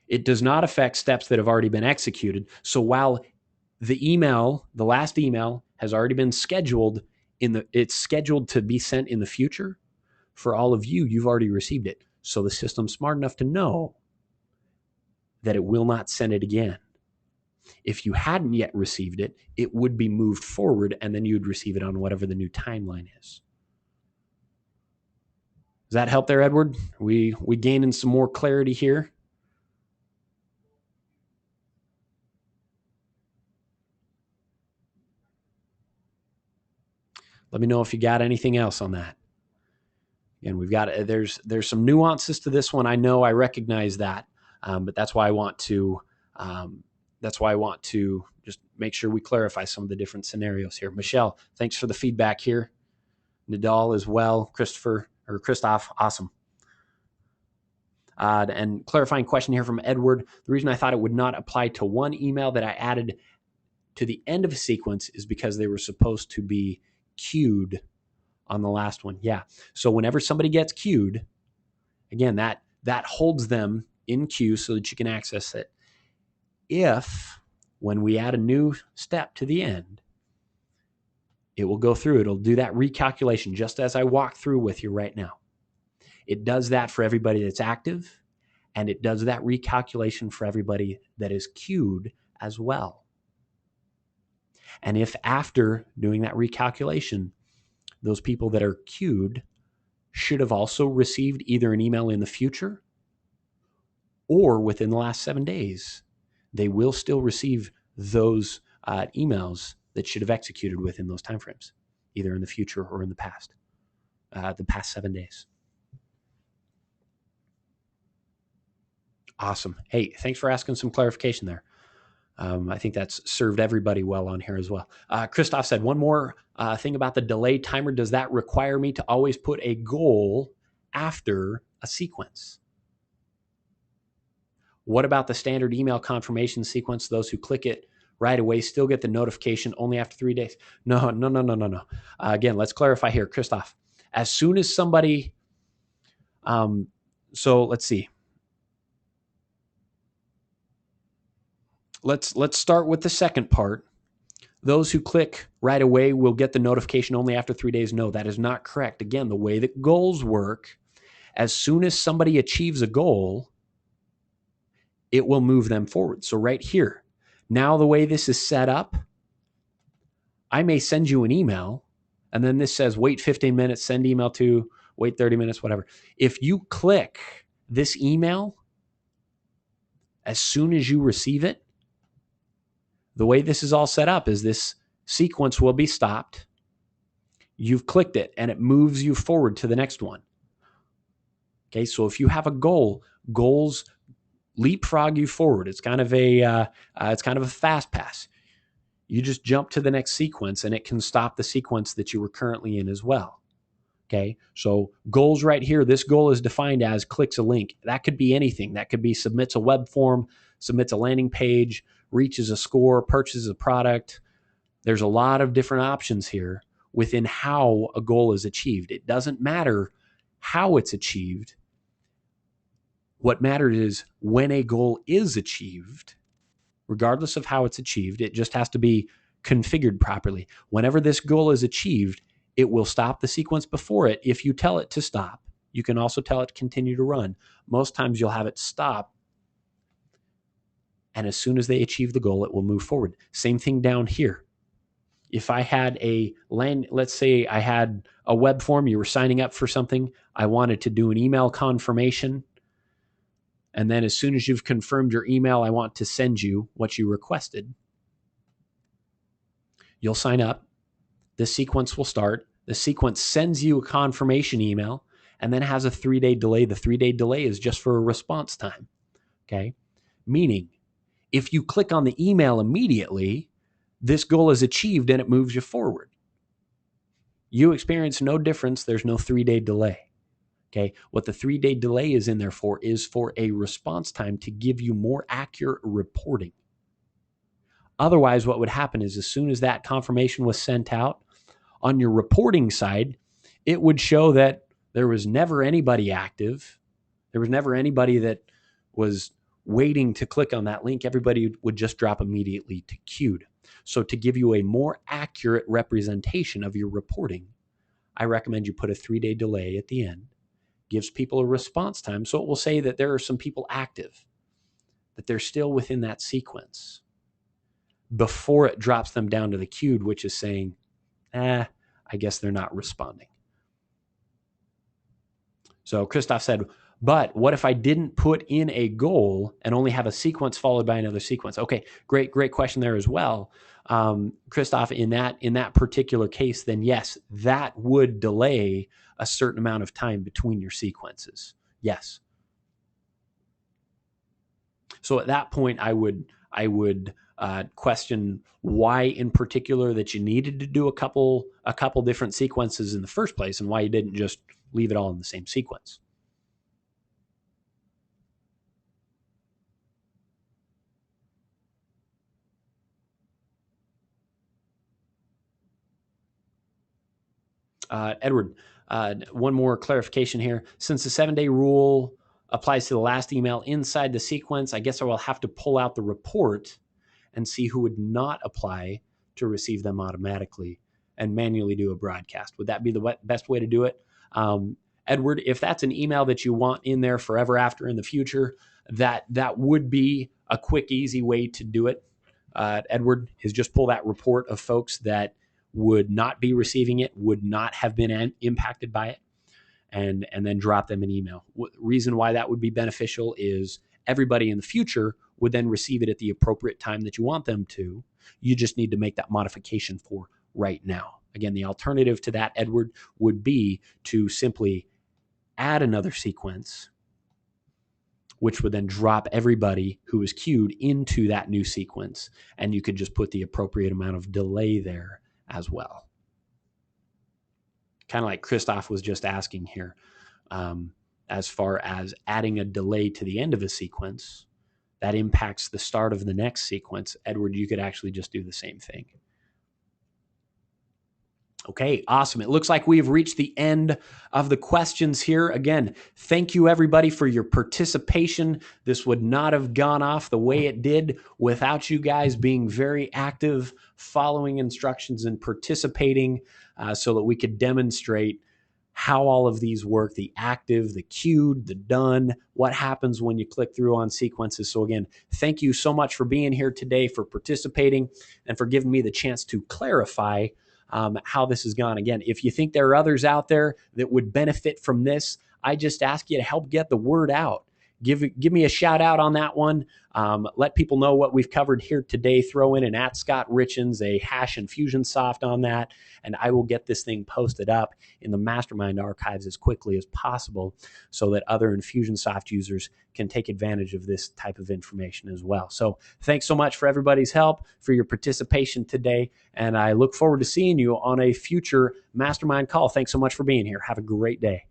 it does not affect steps that have already been executed. So while the last email has already been scheduled, it's scheduled to be sent in the future. For all of you, you've already received it. So the system's smart enough to know that it will not send it again. If you hadn't yet received it, it would be moved forward and then you'd receive it on whatever the new timeline is. Does that help there, Edward? We gaining some more clarity here? Let me know if you got anything else on that. Again, we've got there's some nuances to this one. I know, I recognize that, but that's why I want to just make sure we clarify some of the different scenarios here. Michelle, thanks for the feedback here. Nadal as well. Christoph, awesome. And clarifying question here from Edward. The reason I thought it would not apply to one email that I added to the end of a sequence is because they were supposed to be queued on the last one. Yeah. So whenever somebody gets queued, again, that holds them in queue so that you can access it. If when we add a new step to the end, it will go through. It'll do that recalculation just as I walk through with you right now. It does that for everybody that's active, and it does that recalculation for everybody that is queued as well. And if after doing that recalculation, those people that are queued should have also received either an email in the future or within the last 7 days, they will still receive those emails that should have executed within those timeframes, either in the future or in the past 7 days. Awesome. Hey, thanks for asking some clarification there. I think that's served everybody well on here as well. Christoph said, one more thing about the delay timer. Does that require me to always put a goal after a sequence? What about the standard email confirmation sequence? Those who click it right away still get the notification only after 3 days. No. Again, let's clarify here, Christoph. As soon as somebody, so let's see. Let's start with the second part. Those who click right away will get the notification only after 3 days. No, that is not correct. Again, the way that goals work, as soon as somebody achieves a goal, it will move them forward. So right here, now the way this is set up, I may send you an email, and then this says, wait 15 minutes, send email to, wait 30 minutes, whatever. If you click this email, as soon as you receive it, the way this is all set up is this sequence will be stopped. You've clicked it, and it moves you forward to the next one. Okay, so if you have a goal, goals leapfrog you forward. It's kind of a fast pass. You just jump to the next sequence, and it can stop the sequence that you were currently in as well. Okay, so goals right here. This goal is defined as clicks a link. That could be anything. That could be submits a web form, submits a landing page, reaches a score, purchases a product. There's a lot of different options here within how a goal is achieved. It doesn't matter how it's achieved. What matters is when a goal is achieved, regardless of how it's achieved, it just has to be configured properly. Whenever this goal is achieved, it will stop the sequence before it. If you tell it to stop, you can also tell it to continue to run. Most times you'll have it stop, and as soon as they achieve the goal, it will move forward. Same thing down here. If I had let's say I had a web form, you were signing up for something, I wanted to do an email confirmation. And then as soon as you've confirmed your email, I want to send you what you requested. You'll sign up. The sequence will start. The sequence sends you a confirmation email and then has a 3-day delay. The 3-day delay is just for a response time. Okay. Meaning, if you click on the email immediately, this goal is achieved and it moves you forward. You experience no difference. There's no 3-day delay. Okay. What the 3-day delay is in there for is for a response time to give you more accurate reporting. Otherwise, what would happen is as soon as that confirmation was sent out, on your reporting side, it would show that there was never anybody active. There was never anybody that was waiting to click on that link. Everybody would just drop immediately to queued. So to give you a more accurate representation of your reporting, I recommend you put a 3-day delay at the end. Gives people a response time. So it will say that there are some people active, that they're still within that sequence before it drops them down to the queued, which is saying, I guess they're not responding. So Christoph said, but what if I didn't put in a goal and only have a sequence followed by another sequence? Okay, great question there as well. Christoph, in that particular case, then yes, that would delay a certain amount of time between your sequences. Yes. So at that point, I would question why in particular that you needed to do a couple different sequences in the first place and why you didn't just leave it all in the same sequence. Edward, one more clarification here. Since the 7-day rule applies to the last email inside the sequence, I guess I will have to pull out the report and see who would not apply to receive them automatically and manually do a broadcast. Would that be the best way to do it? Edward, if that's an email that you want in there forever after in the future, that would be a quick, easy way to do it. Edward, is just pull that report of folks that would not be receiving it, would not have been impacted by it, and then drop them an email. Reason why that would be beneficial is everybody in the future would then receive it at the appropriate time that you want them to. You just need to make that modification for right now. Again, the alternative to that, Edward, would be to simply add another sequence, which would then drop everybody who is queued into that new sequence, and you could just put the appropriate amount of delay there as well. Kind of like Christoph was just asking here, as far as adding a delay to the end of a sequence, that impacts the start of the next sequence. Edward, you could actually just do the same thing. Okay, awesome. It looks like we've reached the end of the questions here. Again, thank you everybody for your participation. This would not have gone off the way it did without you guys being very active, following instructions and participating so that we could demonstrate how all of these work, the active, the queued, the done, what happens when you click through on sequences. So again, thank you so much for being here today, for participating, and for giving me the chance to clarify how this has gone. Again, if you think there are others out there that would benefit from this, I just ask you to help get the word out. Give me a shout out on that one. Let people know what we've covered here today. Throw in an @ScottRichens, a #Infusionsoft on that, and I will get this thing posted up in the Mastermind archives as quickly as possible so that other Infusionsoft users can take advantage of this type of information as well. So thanks so much for everybody's help, for your participation today, and I look forward to seeing you on a future Mastermind call. Thanks so much for being here. Have a great day.